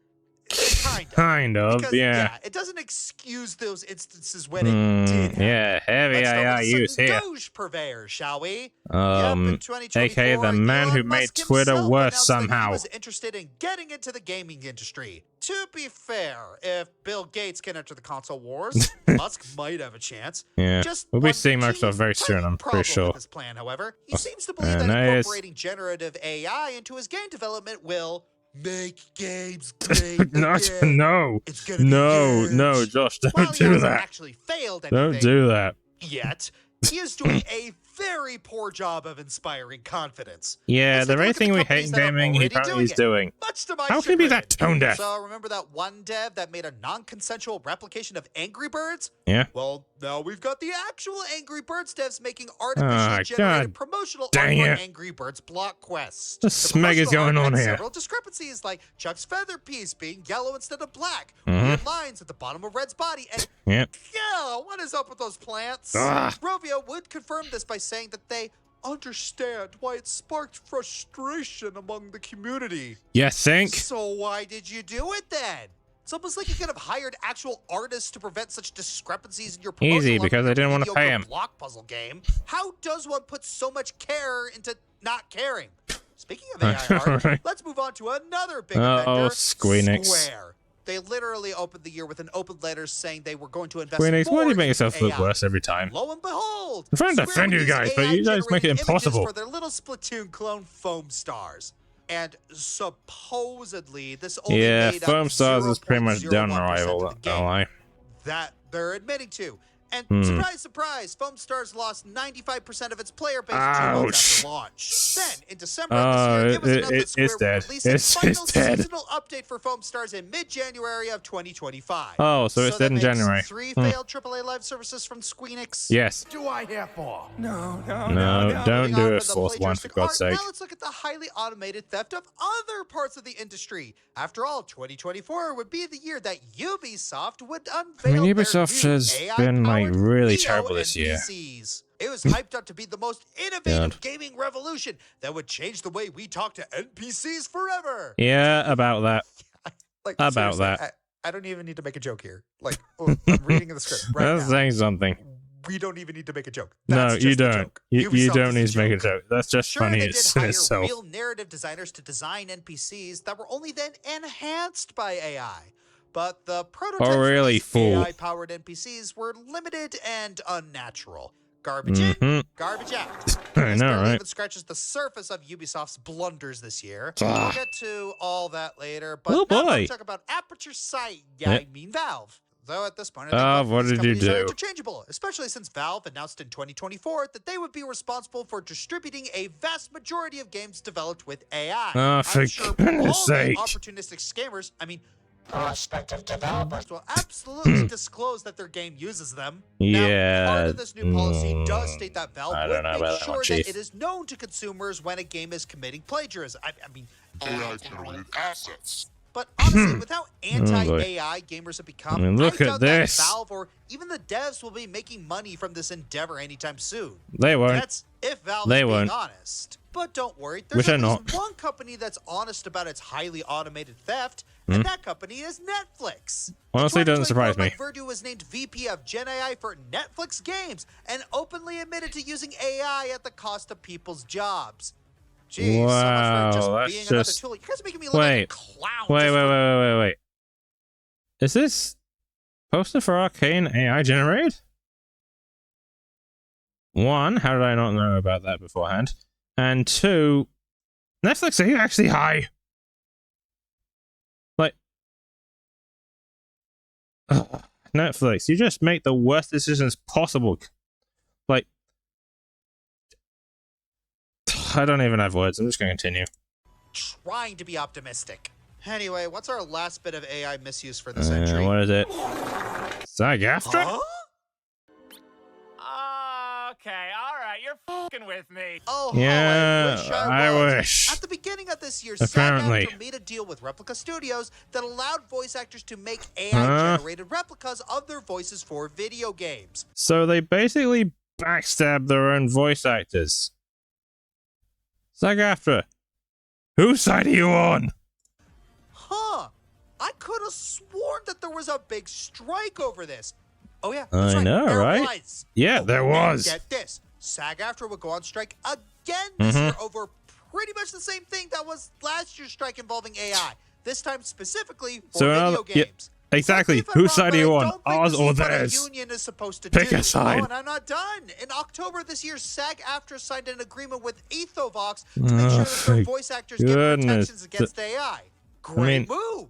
Kind of,
Because,
yeah.
it doesn't excuse those instances when it did happen.
Yeah, heavy
Let's start
AI
with a
use
certain
here.
Doge purveyor, shall we? In 2024,
aka the man who
Elon
made
Musk
Twitter
himself
worse
announced that
somehow.
He was interested in getting into the gaming industry. To be fair, if Bill Gates can enter the console wars, Musk might have a chance.
Yeah,
Just
we'll be
one
seeing Microsoft very soon, I'm
problem
pretty sure.
with his plan, however, he seems to believe that
nice.
incorporating generative AI into his game development will make games great
Not,
again.
no,
It's gonna be
no,
huge.
no, Josh,
While
don't
he
do
hasn't
that.
actually failed
Don't
anything
do that.
yet, he is doing a very poor job of inspiring confidence.
Yeah,
Let's
the
take a
very
look at
thing we hate
companies
in
that are
gaming, he
already
apparently is
it,
doing.
Much to my
How can he be that
chagrin.
tone deaf?
So remember that one dev that made a non-consensual replication of Angry Birds?
Yeah.
Well, now we've got the actual Angry Birds devs making
Ah,
artificially generated
God
promotional
dang
art
it.
for Angry Birds Block Quest.
The
The
smeg is
promotional art
going on
had
here.
Several discrepancies like Chuck's feather piece being yellow instead of black,
Mhm.
weird lines at the bottom of Red's body, and
Yep.
yeah, what is up with those plants?
Ah.
Rovio would confirm this by saying that they understand why it sparked frustration among the community.
You think?
So why did you do it then? It's almost like you could have hired actual artists to prevent such discrepancies in your promotional
Easy,
of
because
your
I didn't want to pay
mediocre
him.
block puzzle game. How does one put so much care into not caring? Speaking of
I
AI
know,
art,
right?
let's move on to another big
Oh,
vendor,
Squeenix.
Square. They literally opened the year with an open letter saying they were going to invest
Queenix,
more
why do you make
into
yourself look
AI.
worse every time?
Lo and behold,
I'm trying to
Square
defend you
released
guys, but you guys make it
AI-generated images
impossible.
for their little Splatoon clone Foam Stars. And supposedly, this only
Yeah,
made
Foam
up
Stars is pretty much
0.01%
done
of
arrival,
the
don't
game.
lie.
That they're admitting to. And surprise, surprise, Foam Stars lost 95% of its player base 2 months after launch. Then, in December of this year, it was announced that Square would release its final seasonal update for Foam Stars in mid-January of 2025.
Oh, so it's dead in January.
3 failed AAA live services from Squeenix.
Yes.
Do I have 4?
No, don't do a fourth one, for God's sake.
Now let's look at the highly automated theft of other parts of the industry. After all, 2024 would be the year that Ubisoft would unveil
Ubisoft
their new
has been like really terrible this year.
NPCs. It was hyped up to be the most innovative gaming revolution that would change the way we talk to NPCs forever.
Yeah, about that.
Seriously,
that.
I don't even need to make a joke here. Like, I'm reading the script right
That's
now.
saying something.
We don't even need to make a joke.
No,
That's
you
just a
don't.
joke.
You
Ubisoft
don't
is
need to make a joke. That's just
Sure,
funny
they
in
did hire
itself.
real narrative designers to design NPCs that were only then enhanced by AI. But the prototypes
Oh, really,
for these
fool.
AI-powered NPCs were limited and unnatural. Garbage in, garbage out.
I
This
know,
barely
right?
even scratches the surface of Ubisoft's blunders this year.
Ah.
We'll get to all that later, but
Oh,
now
boy.
let's talk about Aperture Sight. Yeah,
Yep.
I mean Valve. Though at this point, I think
Valve,
both
what
of these
did you
companies are
do?
interchangeable, especially since Valve announced in 2024 that they would be responsible for distributing a vast majority of games developed with AI.
Oh, for
I'm sure
goodness
all the
sake.
opportunistic scammers,
Prospective developers.
will absolutely disclose that their game uses them.
Yeah,
Now, part of this new policy does state that Valve
I
would
don't know
make
about that
sure
one,
that
Chief.
it is known to consumers when a game is committing plagiarism. I mean,
AI-generated assets.
but honestly, with how anti-AI gamers have become,
I mean, look
doubt
at this.
that Valve or even the devs will be making money from this endeavor anytime soon.
They won't.
That's if Valve
They
is being
won't.
honest. But don't worry,
Which
there's
they're
at least
not.
one company that's honest about its highly automated theft,
Hmm?
and that company is Netflix.
Honestly, it doesn't
2024
surprise me.
Mike Verdu was named VP of Gen AI for Netflix Games and openly admitted to using AI at the cost of people's jobs. Jeez,
Wow,
so much for just
that's
being another
just-
tool. You guys are making me look like a
Wait.
clown.
Wait,
just for-
wait. Is this poster for Arcane AI generated? One, how did I not know about that beforehand? And two, Netflix, are you actually high? Like, Netflix, you just make the worst decisions possible. Like, I don't even have words. I'm just going to continue.
Trying to be optimistic. Anyway, what's our last bit of AI misuse for this entry?
What is it? SAG-AFTRA?
Huh?
Okay, alright, you're fucking with me.
Oh,
Yeah, I
was.
wish.
At the beginning of this year,
Apparently.
SAG-AFTRA made a deal with Replica Studios that allowed voice actors to make AI-generated replicas of their voices for video games.
So they basically backstab their own voice actors. SAG-AFTRA, whose side are you on?
Huh. I could have sworn that there was a big strike over this. Oh, yeah.
I
That's right.
know,
there
right?
Was.
Yeah, there
and
was.
Get this. SAG-AFTRA would go on strike again this
Mm-hmm.
year over pretty much the same thing that was last year's strike involving AI. This time specifically for
So
video
yeah,
games.
exactly.
Correct me if I'm
Whose
wrong,
side are
but
you
I
on?
don't think
Ours
this
or
is what a
theirs?
union is supposed to
Pick
do.
a side.
Oh, and I'm not done. In October this year, SAG-AFTRA signed an agreement with Ethovox to make sure that their
for
voice actors get
goodness.
protections against AI. Great
mean-
move.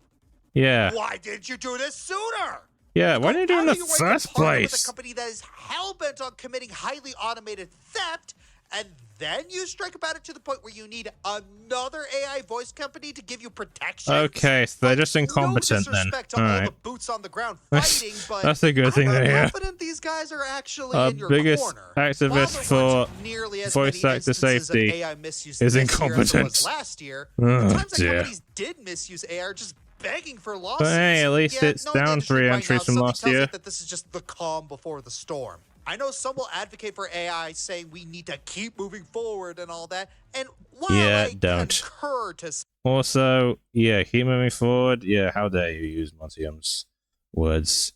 Yeah.
Why didn't you do this sooner?
Yeah, why didn't you do it in the
Out of your way to
first
partner with
place?
a company that is hell-bent on committing highly automated theft, and then you strike about it to the point where you need another AI voice company to give you protection.
Okay, so they're just incompetent
no
then.
disrespect to all
Alright.
the boots on the ground fighting, but
That's a good thing
I'm
to
not
hear.
confident these guys are actually
Our
in your
biggest
corner.
activist
While there
for
weren't nearly as
voice
many
actor
instances of
safety
AI misuse
is
this year as there
incompetent.
was last year,
Oh,
the times that
dear.
companies did misuse AI are just begging for lawsuits.
But hey, at least
Yeah,
it's
no, in the
down
industry
3
right
entries
now,
from
something
last
tells me
year.
that this is just the calm before the storm. I know some will advocate for AI, saying we need to keep moving forward and all that. And while
Yeah,
I
don't.
concur to
Also, yeah, keep moving forward. Yeah, how dare you use Montium's words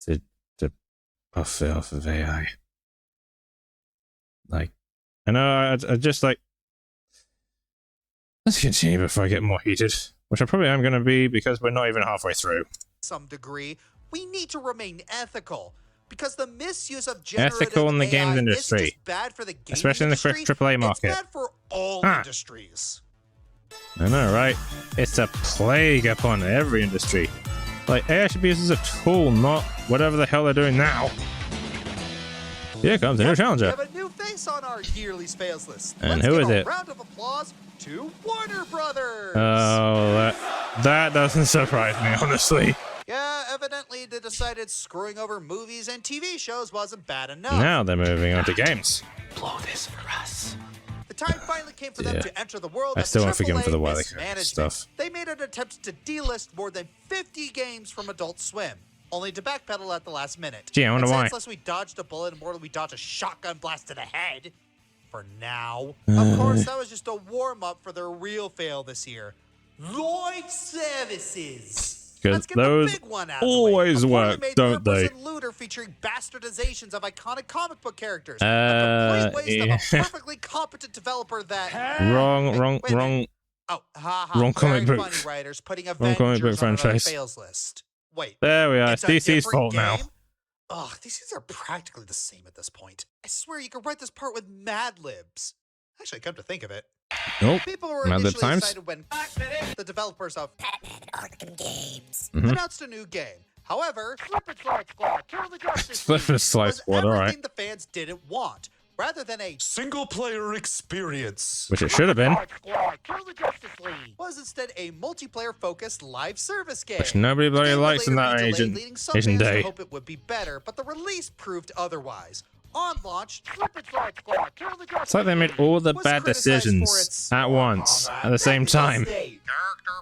to puff it off of AI. Like, I know, I just like... Let's continue before I get more heated. Which I probably am going to be because we're not even halfway through.
some degree, we need to remain ethical. Because the misuse of generative
Ethical in the
AI
games industry.
isn't just bad for the game
Especially in the
industry,
AAA market.
It's bad for all
Huh.
industries.
I know, right? It's a plague upon every industry. Like, AI should be used as a tool, not whatever the hell they're doing now. Here comes a new
We
challenger.
have a new face on our yearly fails list.
And
Let's
who
give
is
a
it?
round of applause to Warner Brothers.
Oh, that doesn't surprise me, honestly.
Yeah, evidently they decided screwing over movies and TV shows wasn't bad enough.
Now they're moving on to games.
Blow this for us. The time finally came for them
Yeah.
to enter the world
I
of
still won't forgive them for the
AAA
Wily
mismanagement.
stuff.
They made an attempt to delist more than 50 games from Adult Swim, only to backpedal at the last minute.
Gee, I wonder
and
why.
Unless we dodged a bullet and more than we dodged a shotgun blast to the head. For now. Of course, that was just a warm-up for their real fail this year. Lloyd Services.
Because
Let's get the
those
big one out of the way.
always
A poorly
work,
made
don't they?
third-person looter featuring bastardizations of iconic comic book characters. A complete waste of a perfectly competent developer that...
Wrong.
Oh, haha.
Wrong comic
Very
book.
funny writers putting
Wrong comic book
Avengers on another
franchise.
fails list. Wait.
There we are. It's
It's a
DC's
different
fault now.
game? Ugh, these things are practically the same at this point. I swear you could write this part with Mad Libs. Actually, come to think of it.
Nope.
People were
Mad Lib
initially
times?
excited when the developers of
Games.
announced a new game. However,
Slip and Slide
was
Squad,
everything
alright.
the fans didn't want. Rather than a
Single-player experience.
Which it should have been.
was instead a multiplayer-focused live service game.
Which nobody bloody
The game would
likes in
later
that
be delayed,
Asian
leading some
Asian
fans to
day.
hope it would be better, but the release proved otherwise. On launch,
It's like they made all the
was
bad
criticized
decisions
for its
at once, at the same time.
character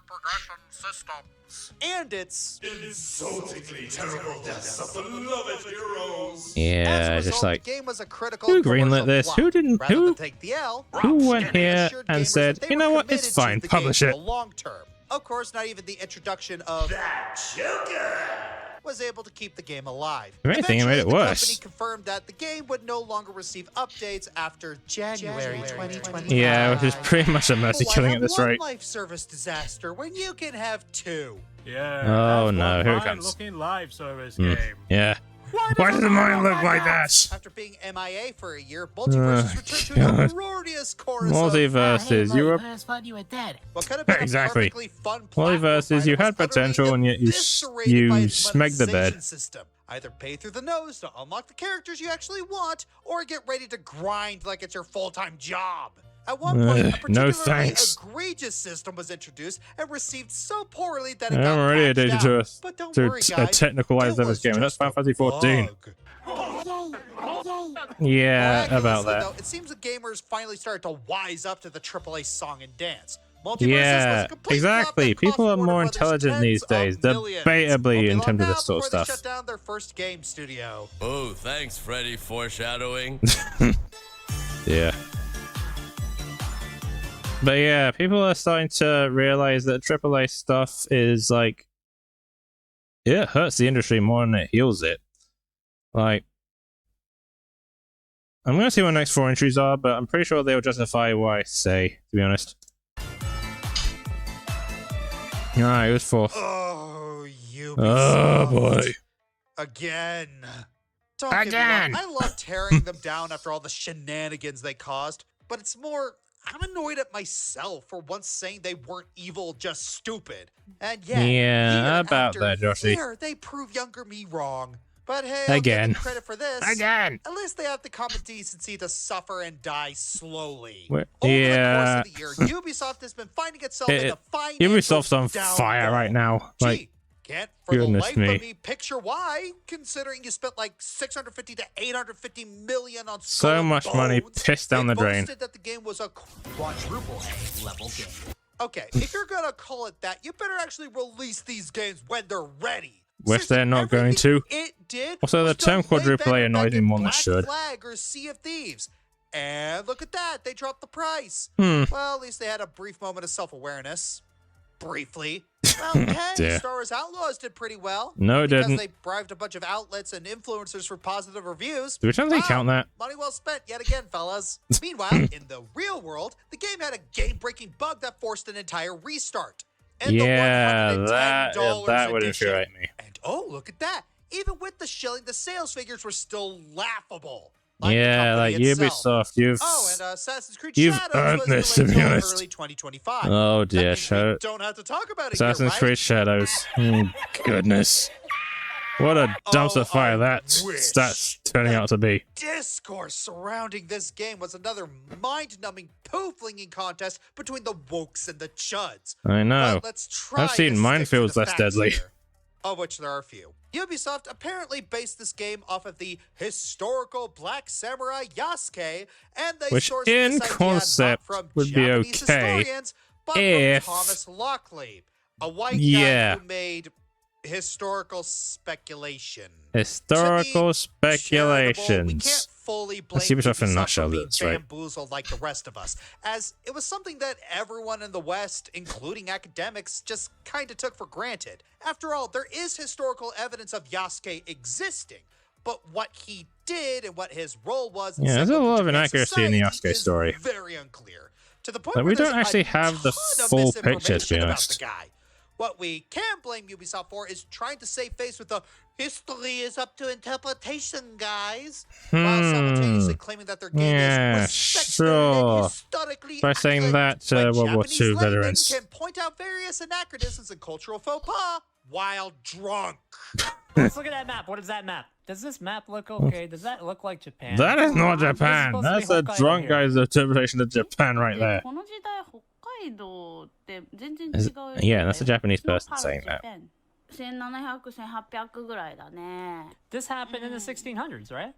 progression systems, and its
Insultingly terrible deaths of beloved heroes.
Yeah,
As a
just
result,
like
the game was a critical
who
commercial
greenlit this?
flop.
Who didn't?
Rather
Who
than take the L,
who went
Rockstar
here
assured
and
gamers
said,
that they
you
were
know what?
committed
It's
to
fine.
the
Publish
game
it.
for the long term. Of course, not even the introduction of
Joker.
was able to keep the game alive.
If anything, it made it
Eventually,
worse.
The company confirmed that the game would no longer receive updates after January 2020.
Yeah, which is pretty much a mercy killing at this rate.
Life service disaster when you can have two.
Yeah.
Oh,
that's
no,
one
here it
fine
comes.
Looking live service
Hmm.
game.
Yeah. Why does mine look like that?
After being MIA for a year, Multiverses returned to a
God.
uproarious chorus of
Multiverses, you were
thought you were dead.
what could have been
Exactly.
a perfectly fun platform
Multiverses, you
fighter
had
was utterly
potential and yet you
eviscerated by its
smacked the bed.
monetization System. Either pay through the nose to unlock the characters you actually want, or get ready to grind like it's your full-time job. At one point, a
No
particularly
thanks.
egregious system was introduced and received so poorly that it
I'm
got
already
patched
addicted
out.
to
But don't
a
worry, guys.
technical live
it
service
was
game, and that's
just a
Final Fantasy 14.
bug.
Yeah, about
Miraculously,
that.
though, it seems the gamers finally started to wise up to the AAA song and dance. Multiverses was
Yeah,
a complete
exactly.
flop that cost
People are
Warner
more
Brothers
intelligent these
tens of
days,
millions.
debatably
Won't be
in
long
terms of
now
this sort of
before they
stuff.
shut down their first game studio.
Oh, thanks, Freddy. Foreshadowing.
Yeah. But yeah, people are starting to realize that AAA stuff is like, it hurts the industry more than it heals it. Like, I'm gonna see what next 4 entries are, but I'm pretty sure they'll justify what I say, to be honest. Alright, it was 4.
Oh, Ubisoft.
Oh boy.
Again. Don't get me wrong, I love tearing them down after all the shenanigans they caused, but it's more, I'm annoyed at myself for once saying they weren't evil, just stupid. And
Yeah,
year
about
after
that, Joshy.
year, they prove younger me wrong. But hey,
Again.
I'll give them credit for this.
Again.
At least they have the common decency to suffer and die slowly.
Where-
Over
yeah.
the course of the year, Ubisoft has been finding itself in the financial
Ubisoft's on fire
downfall.
right now.
Gee,
Like,
can't for the
goodness
life
me.
of me picture why, considering you spent like 650 to 850 million on
so
Skull and
much money
Bones.
pissed down
They
the drain.
boasted that the game was a quadruple A level game. Okay, if you're gonna call it that, you better actually release these games when they're ready.
Which
Seriously,
they're not going to.
everything It did.
Also, the
was
term
done way
quadruple A
better
annoys
back
me
in
more than it
Black
should.
Flag or Sea of Thieves. And look at that, they dropped the price.
Hmm.
Well, at least they had a brief moment of self-awareness. Briefly. Well, hey,
Dear.
Star Wars Outlaws did pretty well.
No, it
because
didn't.
they bribed a bunch of outlets and influencers for positive reviews.
Which doesn't
Wow,
count that.
Money well spent yet again, fellas. Meanwhile, in the real world, the game had a game-breaking bug that forced an entire restart. And
Yeah,
the
that
$110
would
edition.
infuriate me.
And oh, look at that. Even with the shilling, the sales figures were still laughable. Like the
Yeah, like
company itself.
Ubisoft, you've
Oh, and Assassin's Creed
you've
Shadows
earned
was
this, to
delayed
be
till
honest.
early 2025.
Oh
That
dear,
means we
Shadow.
don't have to talk about it
Assassin's
here,
Creed
right?
Shadows. Oh, goodness. What a dumpster fire
I
that's turning out to be.
Discourse surrounding this game was another mind-numbing poo-flinging contest between the wokes and the chuds.
I know.
But let's try
I've seen
to stick to
minefields
the
less
facts
deadly.
here, of which there are a few. Ubisoft apparently based this game off of the historical Black Samurai Yasuke, and they
Which
sourced
in
this idea
concept
not from
would be
Japanese
okay
historians, but
if-
from Thomas Lockley, a white guy
Yeah.
who made historical speculation.
Historical
To be charitable, we can't
speculations.
fully blame
That's Ubisoft in a
Ubisoft
nutshell,
for being
that's right.
bamboozled like the rest of us, as it was something that everyone in the West, including academics, just kind of took for granted. After all, there is historical evidence of Yasuke existing, but what he did and what his role was in
Yeah, there's a
Sengoku
lot of
Japan
inaccuracy in the
society
Yasuke
is
story.
very unclear. To the point
Like,
where
we don't
there's
actually
a
have the
ton of
full picture, to be
misinformation about
honest.
the guy. What we can blame Ubisoft for is trying to save face with the history is up to interpretation, guys, while simultaneously claiming that their game
Yeah,
is respected
sure.
and historically
By saying
accurate,
that,
when
World War
Japanese
II
laymen
veterans.
can point out various anachronisms and cultural faux pas while drunk.
Let's look at that map. What is that map? Does this map look okay? Does that look like Japan?
That is not
This is
Japan.
supposed to be
That's a
Hokkaido
drunk
here.
guy's interpretation of Japan right there. Yeah, that's a Japanese person saying that.
This happened in the 1600s, right?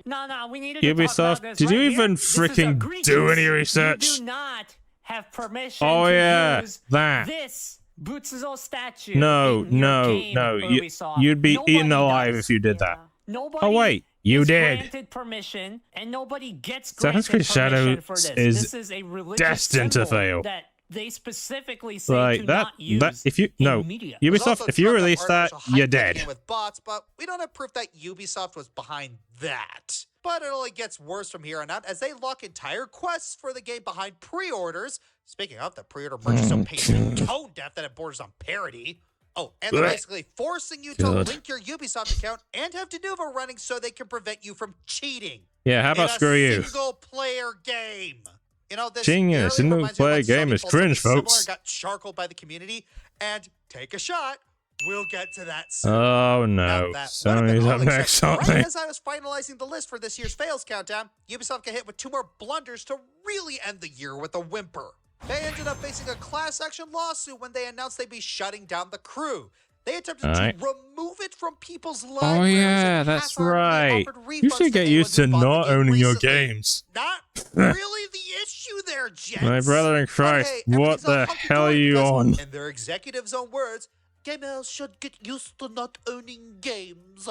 No, we needed to talk
Ubisoft,
about this
did
right
you
here.
even
This is
freaking
egregious.
do any research?
You do not have permission
Oh,
to
yeah,
use
that.
this Butsuzo statue.
No,
in your
no,
game,
no.
Ubisoft.
You'd be
Nobody
eaten alive
does.
if you did that.
Nobody
Oh, wait, you
is
did.
granted permission, and nobody gets
Assassin's
granted
Creed
permission for
Shadows
this.
is
This is a religious
destined to
symbol
fail.
that they specifically say
Like
to
that,
not use
that if you
in
no
media.
There's
Ubisoft,
also
if you
talk
release that,
articles are
you're
hyped the
dead.
game with bots, but we don't have proof that Ubisoft was behind that. But it only gets worse from here on out as they lock entire quests for the game behind pre-orders. Speaking of, the pre-order merch is so painfully tone deaf that it borders on parody. Oh, and they're
Blech.
basically forcing you to
Good.
link your Ubisoft account and have Denuvo running so they can prevent you from cheating.
Yeah, how
in
about
a
screw you?
single-player game. You know, this
Cheating in a
barely reminds me of
single-player
when
game
Sony
is
pulled something
cringe,
similar,
folks.
Got charcoaled by the community, and take a shot. We'll get to that soon.
Oh
Now,
no,
that would have been
Sony's
all
up
except
next, aren't
right
they?
as I was finalizing the list for this year's fails countdown, Ubisoft got hit with 2 more blunders to really end the year with a whimper. They ended up facing a class action lawsuit when they announced they'd be shutting down The Crew. They attempted
Alright.
to remove it from people's
Oh
libraries.
yeah,
and
that's
half-heartedly
right.
offered
You
refunds
should get
anyone
used
who
to
bought the
not
game
owning your
recently.
games.
Not really the issue there, gents.
My brother in
But
Christ,
hey,
what
everything's all
the
hunky
hell are
dory
you
because,
on?
in their executive's own words, gamers should get used to not owning games.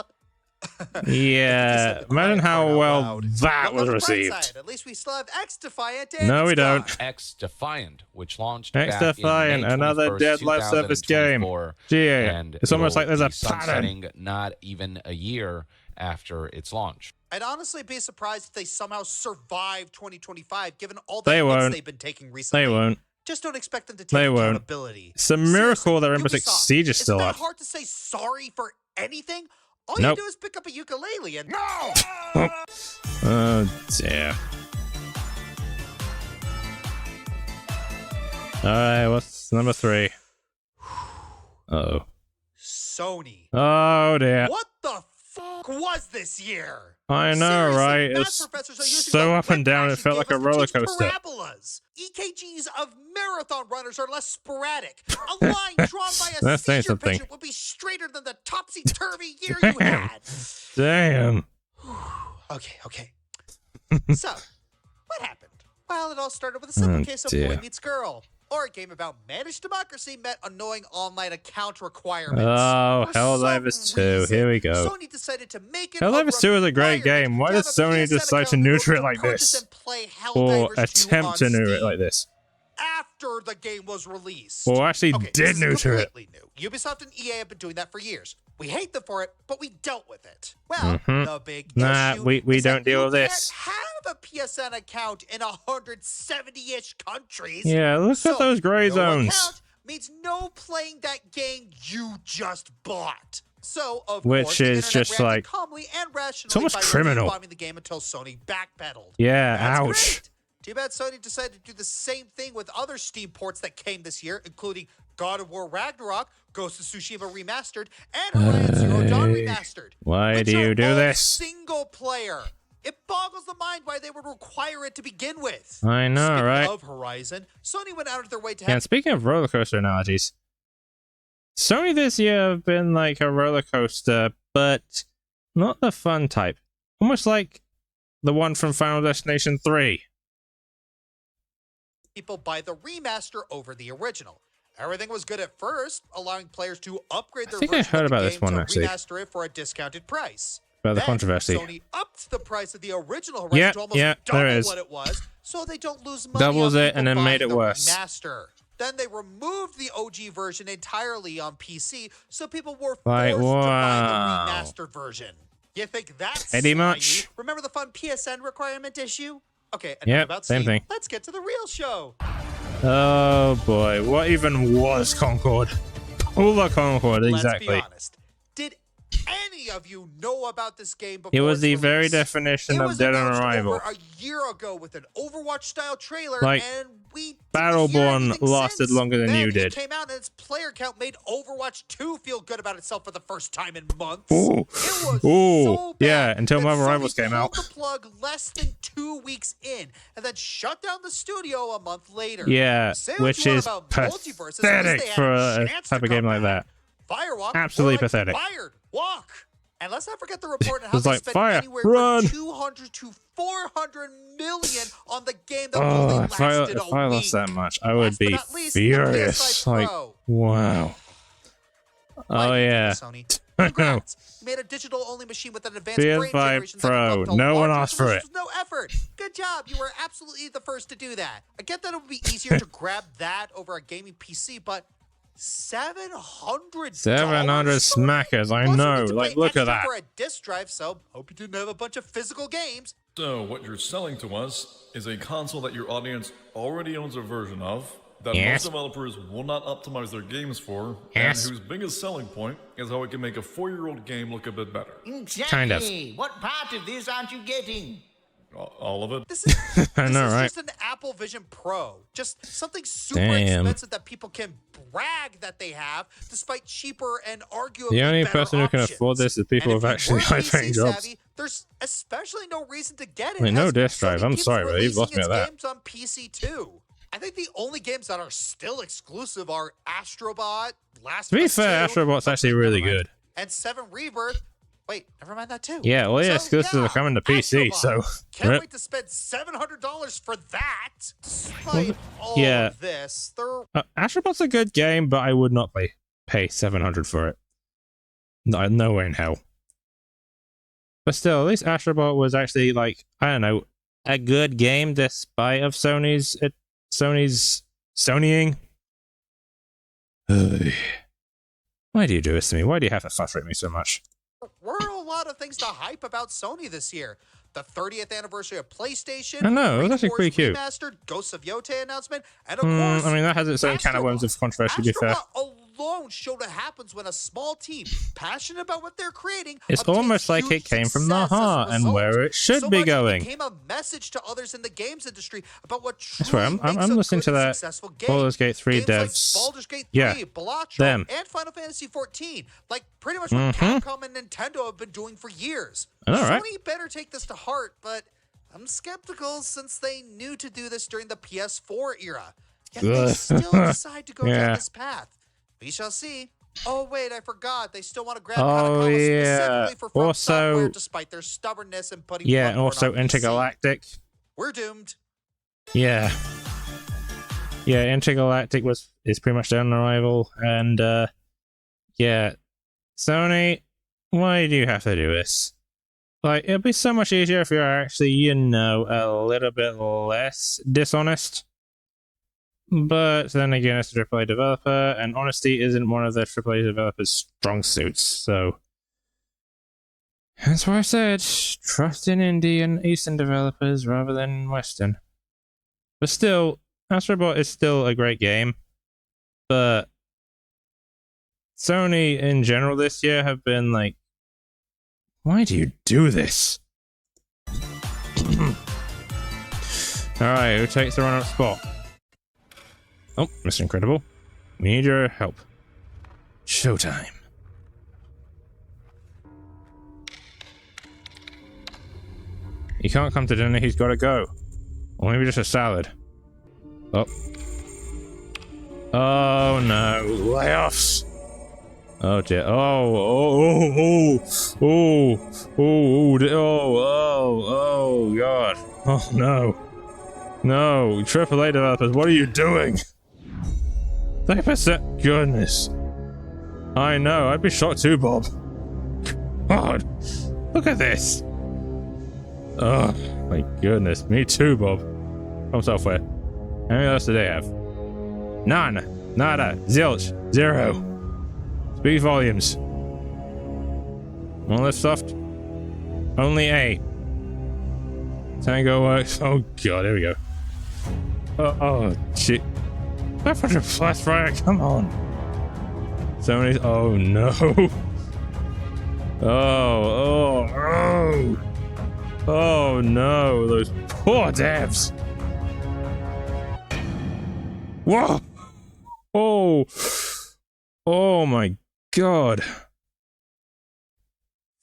Yeah, imagine how well that was received.
At least we still have X Defiant.
No, we don't.
X Defiant, which launched
X
back
Defiant,
in May
another
21st,
dead live service game.
2024,
Yeah,
and
it's almost
it'll
like there's
be
a pattern.
sunsetting not even a year after its launch.
I'd honestly be surprised if they somehow survive 2025, given all the
They
hits
won't.
they've been taking recently.
They won't.
Just don't expect them to take
They won't.
accountability.
It's a miracle that Rainbow Six
Ubisoft,
Siege is still
isn't that
up.
hard to say sorry for anything? All
Nope.
you do is pick up a ukulele and
Oh dear. Alright, what's number 3? Uh-oh.
Sony.
Oh dear.
What the fuck was this year?
I know,
Seriously,
right? It
math
was
professors are using
so
the
up and down, it
whiplash
felt
you
like a
gave us to
roller
teach
coaster.
Parabolas. EKGs of marathon runners are less sporadic. A line drawn by a
That's saying
seizure
something.
patient would be straighter than the topsy-turvy year you had.
Damn.
Okay. So, what happened? Well, it all started with a simple
Oh,
case of
dear.
Boy Meets Girl, or a game about managed democracy met annoying online account requirements.
Oh,
For
Helldivers
some
2.
reason,
Here we go.
Sony decided to make it
Helldivers 2 is a great game. Why
to
does
have a
Sony
PSN
decide to
account in
neuter
order
it like
purchase
this?
and play
Or
Helldivers 2
attempt
on
to neuter it
Steam
like this?
after the game was released.
Or actually
Okay,
did
this is
neuter it?
completely new. Ubisoft and EA have been doing that for years. We hate them for it, but we dealt with it. Well, the big
Nah,
issue
we
is
don't
that
deal
you
with this.
can't have a PSN account in 170-ish countries.
Yeah, look
So,
at those gray
no
zones.
account means no playing that game you just bought. So, of
Which
course, the
is
internet
just
reacted
like-
calmly and rationally
it's almost
by
criminal.
bombing the game until Sony backpedaled.
Yeah,
That's
ouch.
great. Too bad Sony decided to do the same thing with other Steam ports that came this year, including God of War Ragnarok, Ghost of Tsushima Remastered, and Horizon Zero Dawn Remastered.
Why
which
do you
are
do
all
this?
Single player. It boggles the mind why they would require it to begin with.
I know,
Speaking
right?
of Horizon, Sony went out of their way to
Yeah, and
have
speaking of roller coaster analogies, Sony this year have been like a roller coaster, but not the fun type. Almost like the one from Final Destination 3.
people buy the remaster over the original. Everything was good at first, allowing players to upgrade their
think I
version
heard
of the
about
game
this one,
to
actually.
remaster it for a discounted price.
About the
Then,
controversy.
Sony upped the price of the original Horizon
Yeah,
to almost
yeah,
double
there is.
what it was, so they don't lose money
Doubles
on
it
people
and then
buying
made it
the
worse.
Remaster. Then they removed the OG version entirely on PC, so people were forced
Like,
to
wow.
buy the remastered version. You think that's
Pretty
slimy?
much.
Remember the fun PSN requirement issue? Okay, enough
Yep,
about
same
Steam.
thing.
Let's get to the real show.
Oh boy, what even was Concord? Polar Concord, exactly.
Let's be honest. Did any of you know about this game before
It was
its
the very
release?
definition
It
of
was
Dead on
announced
Arrival.
over a year ago with an Overwatch-style trailer,
Like,
and we
Battleborn
didn't hear anything
lasted
since.
longer than
Then
you
it
did.
came out, and its player count made Overwatch 2 feel good about itself for the first time in months.
Ooh.
It was
Ooh.
so bad
Yeah, until
that
Marvel
Sony
Rivals came
pulled
out.
the plug less than 2 weeks in, and then shut down the studio a month later.
Yeah,
Say what
which
you want
is
about multiverses, at least they
pathetic
had
for
a
a
chance
type
to
of game
come
like
back.
that.
Firewalk,
Absolutely
more like
pathetic.
Fired, walk. And let's not forget the report on how
It's
they
like,
spent
fire,
anywhere
run.
from 200 to 400 million on the game that
Oh,
only
if I
lasted a week.
lost that much, I would
Last but
be
not least, the
furious.
PSI
Like,
Pro.
wow.
Why
Oh
did you do
yeah.
this, Sony? Congrats. You made a digital-only machine with an advanced
PS5
brain generation that
Pro.
can build
No one
larger
asked for
solutions
it.
with no effort. Good job. You were absolutely the first to do that. I get that it would be easier to grab that over a gaming PC, but $700.
700 smackers, I
Plus, you
know.
need to
Like,
pay
look
extra
at that.
for a disc drive, so hope you didn't have a bunch of physical games.
So, what you're selling to us is a console that your audience already owns a version of, that
Yes.
most developers will not optimize their games for,
Yes.
and whose biggest selling point is how it can make a 4-year-old game look a bit better.
Exactly.
Kind of.
What part of this aren't you getting?
All of it?
This is,
I know,
this is
right?
just an Apple Vision Pro. Just something super
Damn.
expensive that people can brag that they have, despite cheaper and arguably
The only
better
person who can
options.
afford this is people
And
with
if you
actually
weren't
high-paying
PC
jobs.
savvy, there's especially no reason to get it.
Wait, no
as
disc drive.
Sony
I'm
keeps
sorry, but you've lost me
releasing
at
its
that.
games on PC too. I think the only games that are still exclusive are Astrobot, Last
To be
of Us
fair,
2,
Astrobot's actually
never
really
mind,
good.
and 7 Rebirth. Wait, never mind that too.
Yeah, well, yeah,
So,
exclusives are coming to PC, so.
Can't
Rip.
wait to spend $700 for that. Despite all
yeah.
of this, there
Astrobot's a good game, but I would not pay 700 for it. No way in hell. But still, at least Astrobot was actually, like, I don't know, a good game despite of Sony's Sonying. Why do you do this to me? Why do you have to frustrate me so much?
were a lot of things to hype about Sony this year. The 30th anniversary of PlayStation.
I know, it was
Rainbow
actually pretty
Wars
cute.
Remastered, Ghosts of Yote announcement, and of course,
I mean, that has its own can of worms of controversy, to be fair.
Astrobot alone showed what happens when a small team, passionate about what they're creating,
It's
obtains
almost like
huge
it came from the
success as a
heart and
result.
where it should
So
be
much
going.
It became a message to others in the games industry about what
That's
truly
right. I'm
makes a
listening
good
to
and
that
successful game.
Baldur's Gate 3
Games like
devs.
Baldur's Gate 3,
Yeah,
Balatro,
them.
and Final Fantasy 14, like pretty much what Capcom and Nintendo have been doing for years.
I know, right?
Sony better take this to heart, but I'm skeptical since they knew to do this during the PS4 era. Yet they
Ugh.
still decide to go
Yeah.
down this path. We shall see. Oh wait, I forgot. They still want to grab
Oh,
Kanakawa
yeah.
specifically for From
Also-
Software, despite their stubbornness and putting
Yeah, and
Bloodborne
also
on PC.
Intergalactic.
We're doomed.
Yeah. Yeah, Intergalactic is pretty much down on arrival, and yeah. Sony, why do you have to do this? Like, it'd be so much easier if you're actually, a little bit less dishonest. But then again, it's a AAA developer, and honesty isn't one of the AAA developers' strong suits, so that's why I said trust in indie and Eastern developers rather than Western. But still, Astrobot is still a great game, but Sony in general this year have been like, why do you do this? Alright, who takes the run-up spot? Oh, Mr. Incredible. We need your help. Showtime. He can't come to dinner, he's gotta go. Or maybe just a salad. Oh. Oh no, layoffs. Oh dear. Oh god. Oh no. No, AAA developers, what are you doing? 30%, goodness. I know, I'd be shocked too, Bob. God, look at this. Oh my goodness, me too, Bob. Home software. How many else do they have? None. Nada. Zilch. Zero. Speak volumes. Monolith soft. Only A. Tango works. Oh god, here we go. Oh shit. 500 plus, right? Come on. So many. Oh no. Oh no, those poor devs. Whoa. Oh my god.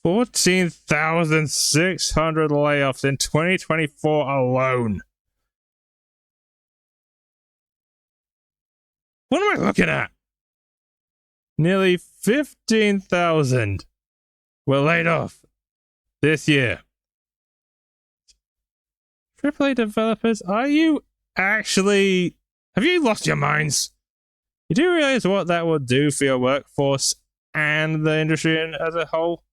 14,600 layoffs in 2024 alone. What am I looking at? Nearly 15,000 were laid off this year. AAA developers, are you actually... Have you lost your minds? You do realize what that will do for your workforce and the industry as a whole?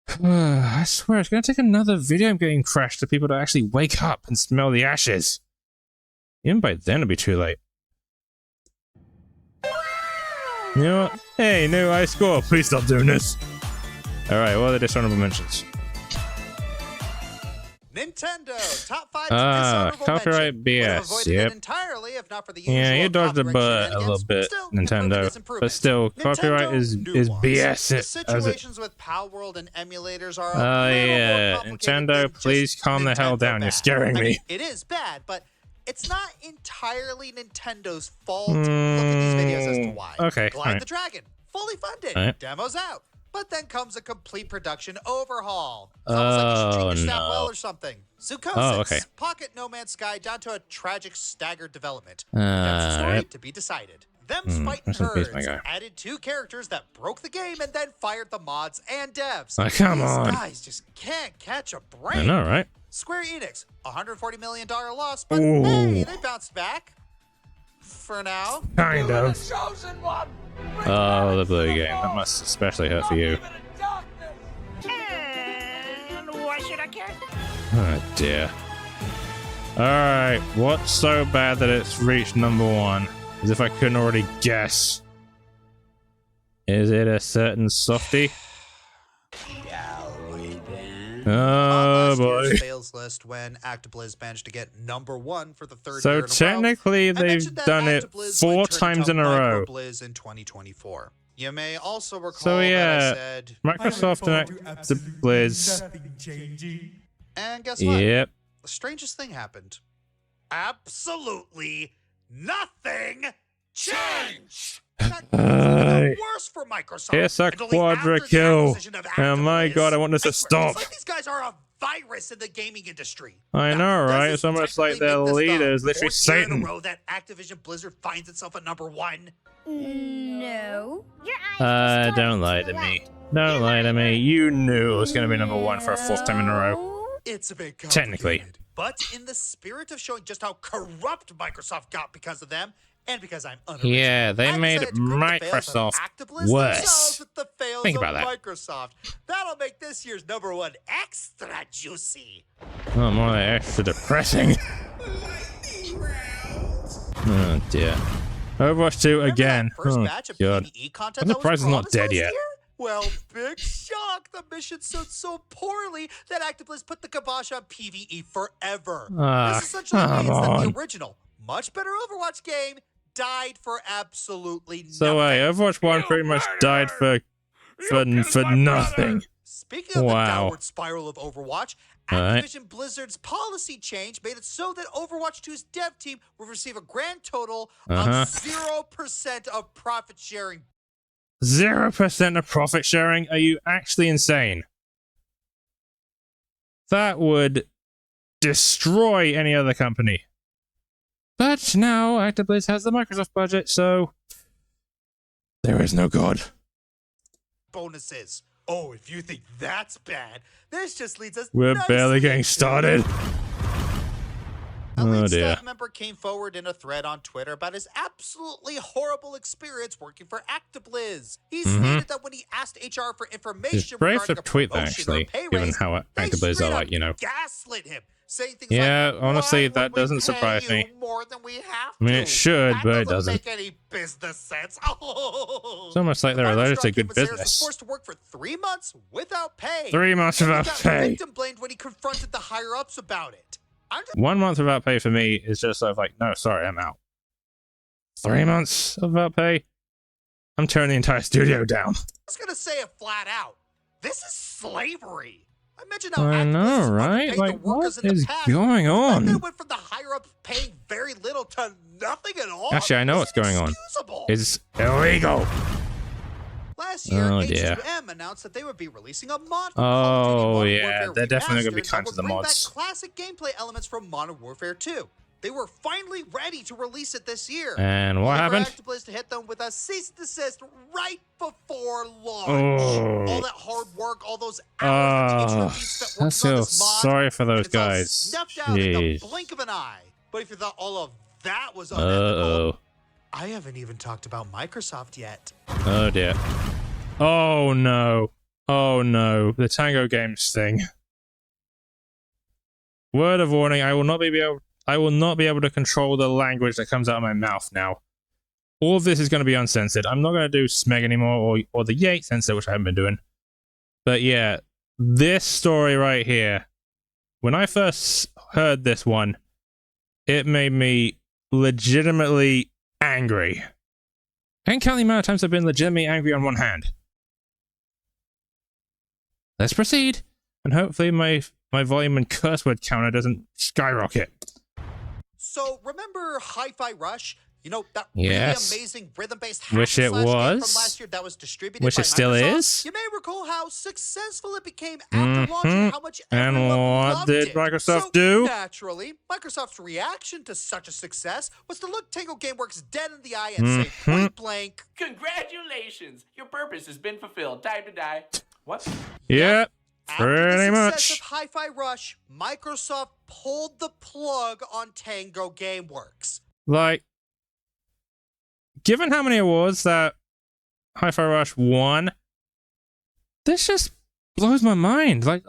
I swear, it's going to take another video game crash for people to actually wake up and smell the ashes. Even by then, it'll be too late. You know what? Hey, new high score. Please stop doing this. Alright, what are the dishonorable mentions?
Nintendo, top 5 dishonorable
copyright
mention.
BS, yep.
Entirely, if not for the
Yeah, you dodged the butt a little bit, Nintendo. But still, copyright is BS.
Situations with Pal World and emulators are
yeah, Nintendo, please calm the hell down. You're scaring me.
It is bad, but it's not entirely Nintendo's fault. Look at these videos as to why.
Okay,
Glide the Dragon, fully funded, demos out. But then comes a complete production overhaul. It's almost like you should treat your staff well or something. Zukosis, Pocket No Man's Sky down to a tragic staggered development. That's a story to be decided. Them's Fighting Herds added 2 characters that broke the game and then fired the mods and devs.
Come on.
These guys just can't catch a break.
I know, right?
Square Enix, $140 million loss, but hey, they bounced back. For now.
Kind of. Oh, the blue game. That must especially hurt for you.
And why should I care?
Oh dear. Alright, what's so bad that it's reached #1? As if I couldn't already guess. Is it a certain softie? Oh boy.
Sales list when ActiBliz managed to get #1 for the 3rd
So
year in a row.
technically they've done it 4 times in a row.
Blizz in 2024. You may also recall
So yeah,
that I said
Microsoft and ActiBliz.
and guess what?
Yep.
The strangest thing happened. Absolutely nothing changed. Worse for Microsoft.
It's a quadra kill. Oh my god, I want this to stop.
It's like these guys are a virus in the gaming industry.
I know, right? It's almost like their leader is literally Satan.
In a row that Activision Blizzard finds itself at #1.
No.
Don't lie to me. Don't lie to me. You knew it was going to be #1 for a 4th time in a row.
It's a bit complicated.
Technically.
But in the spirit of showing just how corrupt Microsoft got because of them, and because I'm unoriginal,
Yeah, they made Microsoft worse. Think about that.
Microsoft. That'll make this year's #1 extra juicy.
Oh, more like extra depressing. Oh dear. Overwatch 2 again. Oh god. I'm surprised it's not dead yet.
Well, big shock. The mission suits so poorly that ActiBliz put the kibosh on PvE forever. This essentially means that the original, much better Overwatch game died for absolutely nothing.
So Overwatch 1 pretty much died for nothing.
Speaking of the downward spiral of Overwatch, Activision Blizzard's policy change made it so that Overwatch 2's dev team will receive a grand total of 0% of profit sharing.
0% of profit sharing? Are you actually insane? That would destroy any other company. But now ActiBliz has the Microsoft budget, so there is no God.
Bonuses. Oh, if you think that's bad, this just leads us.
We're barely getting started.
A lead
Oh dear.
staff member came forward in a thread on Twitter about his absolutely horrible experience working for ActiBliz. He stated that when he asked HR for information
It's brave to
regarding a
tweet that,
promotion or
actually,
pay
given
raise,
how
they
ActiBliz
straight
are
up
like, you know.
gaslit him, saying things
Yeah,
like,
honestly,
"Why
that
would we
doesn't
pay
surprise
you
me.
more than we have
I mean,
to?
it should,
That
but it
doesn't
doesn't.
make any business sense."
It's almost like they're
The
allowed to
Microsoft
good
was
business.
forced to work for 3 months without pay.
3 months
And he
without
got
pay.
victim blamed when he confronted the higher ups about it.
1 month without pay for me is just sort of like, no, sorry, I'm out. 3 months without pay? I'm tearing the entire studio down.
I was gonna say it flat out. This is slavery. I mentioned how
I
ActiBliz
know,
has
right?
underpaid the
Like, what
workers in the
is
past.
going
The fact
on?
that it went from the higher ups paying very little to nothing at all.
Actually, I know what's going on.
inexcusable.
It's illegal.
Last year,
Oh, dear.
H2M announced that they would be releasing a mod for Call of Duty
Oh,
Modern
yeah,
Warfare
they're definitely going to be
Remastered
kind
that
to the
would bring
mods.
back classic gameplay elements from Modern Warfare 2. They were finally ready to release it this year.
And what
only for
happened?
ActiBliz to hit them with a cease and desist right before launch.
Oh.
All that hard work, all those hours that the
Oh,
HRP spent
I
working on
feel
this mod,
sorry for those
and it's all
guys.
snuffed out in the
Jeez.
blink of an eye. But if you thought all of that was unethical,
Uh-oh.
I haven't even talked about Microsoft yet.
Oh, dear. Oh, no. Oh, no. The Tango Games thing. Word of warning, I will not be able to control the language that comes out of my mouth now. All of this is going to be uncensored. I'm not going to do Smeg anymore or the Yate censor, which I haven't been doing. But yeah, this story right here, when I first heard this one, it made me legitimately angry. I can't count the amount of times I've been legitimately angry on one hand. Let's proceed, and hopefully my volume and curse word counter doesn't skyrocket.
So remember Hi-Fi Rush? You know, that
Yes.
really amazing rhythm-based
Wish it
hack-and-slash game
was.
from last year that was distributed
Which
by
it still
Microsoft?
is.
You may recall how successful it became after launch and how much
And
everyone
what
loved
did
it.
Microsoft
So,
do?
Naturally, Microsoft's reaction to such a success was to look Tango Gameworks dead in the eye and say point blank,
Congratulations! Your purpose has been fulfilled. Time to die. What?
Yep,
after
pretty
the success
much.
of Hi-Fi Rush, Microsoft pulled the plug on Tango Gameworks.
Like, given how many awards that Hi-Fi Rush won, this just blows my mind. Like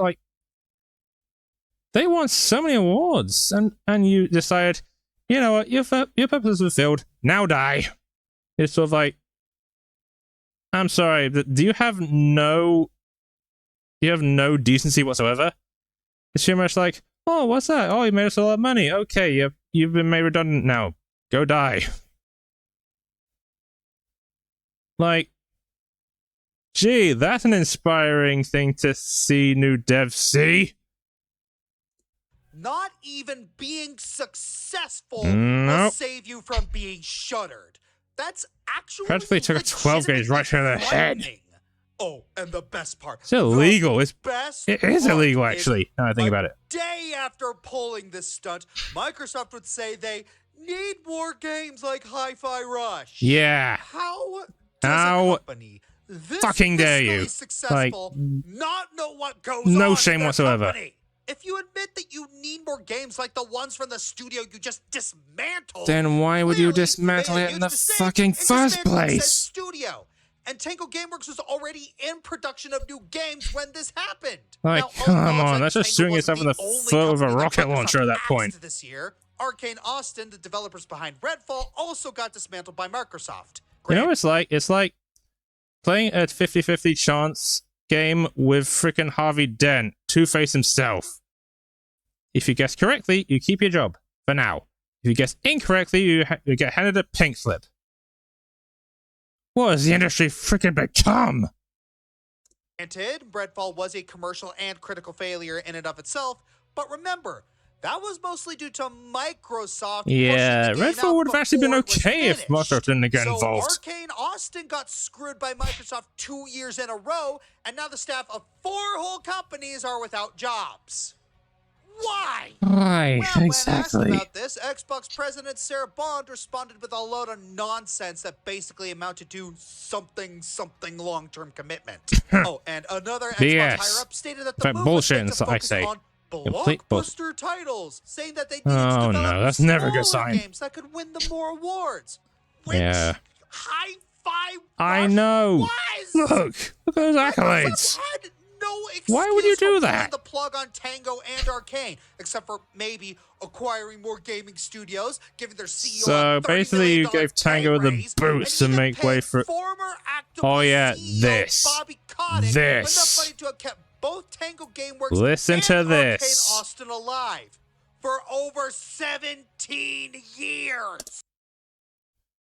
they won so many awards, and you decided, you know what, your purpose is fulfilled. Now die. It's sort of like, I'm sorry, but do you have no decency whatsoever? It's pretty much like, oh, what's that? Oh, you made us a lot of money. Okay, you've been made redundant now. Go die. Like, gee, that's an inspiring thing to see new devs see.
Not even being successful
Nope.
will save you from being shuttered. That's actually
Practically took a 12 gauge right to the head.
frightening. Oh, and the best part.
It's illegal. It is
part
illegal,
is
actually, now I think
a
about it.
day after pulling this stunt, Microsoft would say they need more games like Hi-Fi Rush.
Yeah.
How does
How
a company this
fucking dare
fiscally
you?
successful
Like,
not know what goes
no
on
shame
in their
whatsoever.
company? If you admit that you need more games like the ones from the studio you just dismantled,
Then why would you
clearly
dismantle
made a
it in
huge
the
mistake
fucking
in
first
dismantling said
place?
studio. And Tango Gameworks was already in production of new games when this happened.
Like,
Now,
come
acknowledge
on,
that
that's just
Tango
shooting yourself in
wasn't
the
only
foot with a
company that
rocket
Microsoft
launcher at that
axed
point.
This year, Arcane Austin, the developers behind Redfall, also got dismantled by Microsoft.
You know what it's like? It's like playing a 50-50 chance game with frickin' Harvey Dent, Two-Face himself. If you guess correctly, you keep your job, for now. If you guess incorrectly, you get handed a pink slip. What has the industry frickin' become?
Granted, Redfall was a commercial and critical failure in and of itself, but remember, that was mostly due to Microsoft.
Yeah, Redfall would have actually been okay if Microsoft didn't get involved.
Arcane Austin got screwed by Microsoft 2 years in a row, and now the staff of 4 whole companies are without jobs. Why?
Why?
Well,
Exactly.
when asked about this, Xbox President Sarah Bond responded with a load of nonsense that basically amounted to something long-term commitment. Oh, and another Xbox higher-up stated that the move was made to focus on blockbuster titles, saying that they needed to develop
that's never a good
smaller
sign.
games that could win them more awards. Which Hi-Fi
I know.
was.
Look at those accolades.
Had no
Why would you
excuse
do
for
that?
pulling the plug on Tango and Arcane, except for maybe acquiring more gaming studios, giving their CEO
So
a $30
basically, you
million
gave Tango
pay
the
raise,
boots to
and even
make way
paid
for.
former
Oh yeah,
CEO
this.
Bobby Kotick enough money to have kept both Tango GameWorks
Listen
and
to
Arcane
this.
Austin alive for over 17 years.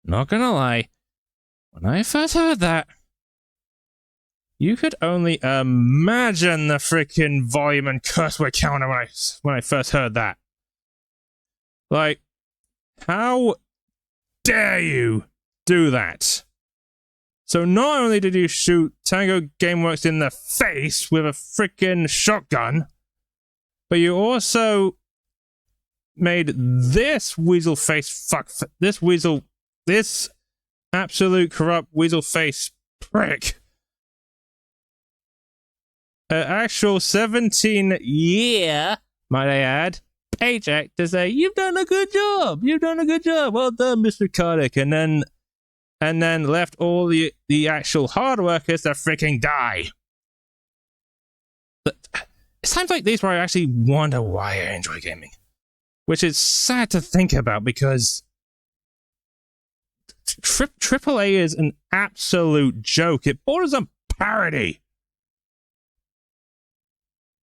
Not gonna lie, when I first heard that, you could only imagine the freaking volume and curse word counter when I first heard that. Like, how dare you do that? So not only did you shoot Tango Gameworks in the face with a freaking shotgun, but you also made this weasel face this absolute corrupt weasel face prick an actual 17-year, might I add, paycheck to say, you've done a good job, well done, Mr. Kotick, and then left all the actual hard workers to freaking die. But it's times like these where I actually wonder why I enjoy gaming. Which is sad to think about because AAA is an absolute joke. It borders on parody.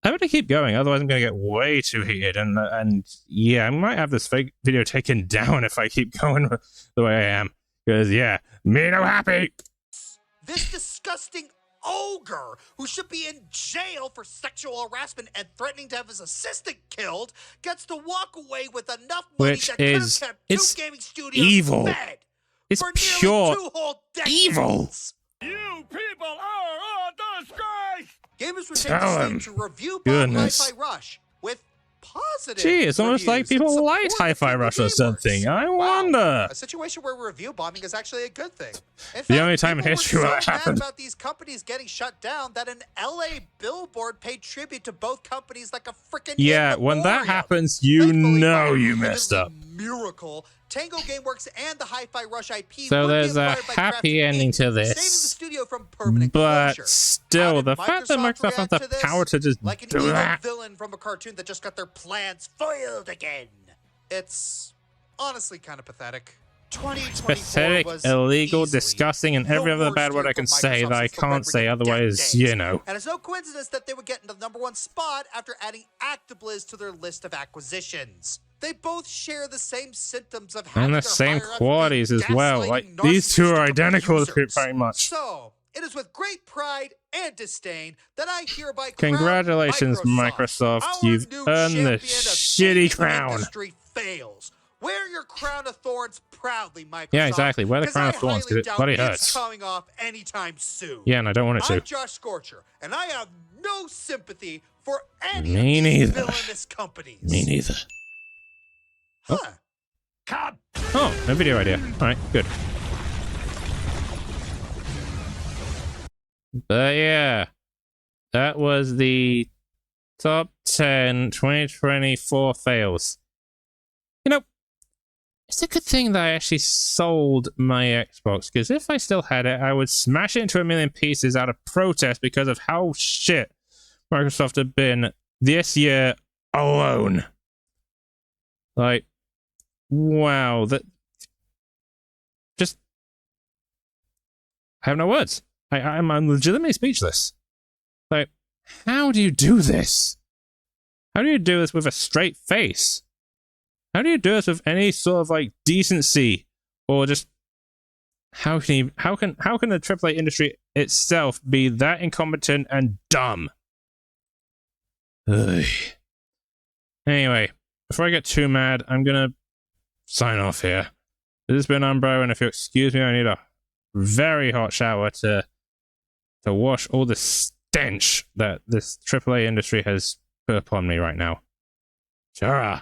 I'm gonna keep going, otherwise I'm gonna get way too heated, and yeah, I might have this fake video taken down if I keep going the way I am. Because yeah, me no happy.
This disgusting ogre who should be in jail for sexual harassment and threatening to have his assistant killed gets to walk away with enough money
Which
that could have
is
kept
it's
two gaming studios
evil.
fed
It's
for
pure
nearly 2 whole decades.
evil.
You people are a disgrace!
Gamers were
Tell
taking
him.
to review
Goodness.
Hi-Fi Rush with positive
Gee, it's almost like
reviews
people
and
liked
support
Hi-Fi
of
Rush or
gamers.
something. I
Wow,
wonder.
a situation where review bombing is actually a good thing. In
The
fact,
only time in
people
history
were
where that
so mad
happened.
about these companies getting shut down that an LA billboard paid tribute to both companies like a freaking
Yeah, when that happens, you
Thankfully,
know
by a
you messed up.
miracle, Tango Gameworks and the Hi-Fi Rush IP
So
would be
there's a
acquired by
happy
Crafton
ending
Inc.,
to
saving the
this.
studio from permanent
But
closure.
still,
How
the
did
fact that Microsoft has the
react to this?
power to just
like an
do
evil
that.
villain from a cartoon that just got their plans foiled again. It's honestly kind of pathetic. 2024
Pathetic,
was
illegal,
easily
disgusting, and
the
every other
worst
bad word
year
I can
for
say
Microsoft
that I
since the
can't
Red
say,
Ring
otherwise,
days.
you know.
And it's no coincidence that they would get into the #1 spot after adding Actibliz to their list of acquisitions. They both share the same symptoms of having
And the
their
same
higher-ups
qualities
be
as well.
gaslighting
Like, these two are
narcissistic
identical
abusers.
very much.
So, it is with great pride and disdain that I hereby crown
Congratulations, Microsoft.
our
You've
new
earned the
champion of
shitty
gaming
crown.
Industry fails. Wear your crown of thorns proudly, Microsoft.
Yeah, exactly. Wear the
'cause
crown of
I
thorns, 'cause
highly
it
doubt
bloody
it's
hurts.
coming off anytime soon.
Yeah, and I don't want it
I'm
to.
Joshscorcher, and I have no sympathy for any
Me
of these
neither.
villainous companies.
Me neither.
Huh.
Oh, no video idea. Alright, good. But yeah, that was the top 10 2024 fails. You know, it's a good thing that I actually sold my Xbox, because if I still had it, I would smash it into a million pieces out of protest because of how shit Microsoft have been this year alone. Like, wow, that just, I have no words. I'm legitimately speechless. Like, how do you do this? How do you do this with a straight face? How do you do this with any sort of like decency, or just how can the AAA industry itself be that incompetent and dumb? Ugh. Anyway, before I get too mad, I'm gonna sign off here. This has been Umbro, and if you excuse me, I need a very hot shower to wash all the stench that this AAA industry has put upon me right now. Sure.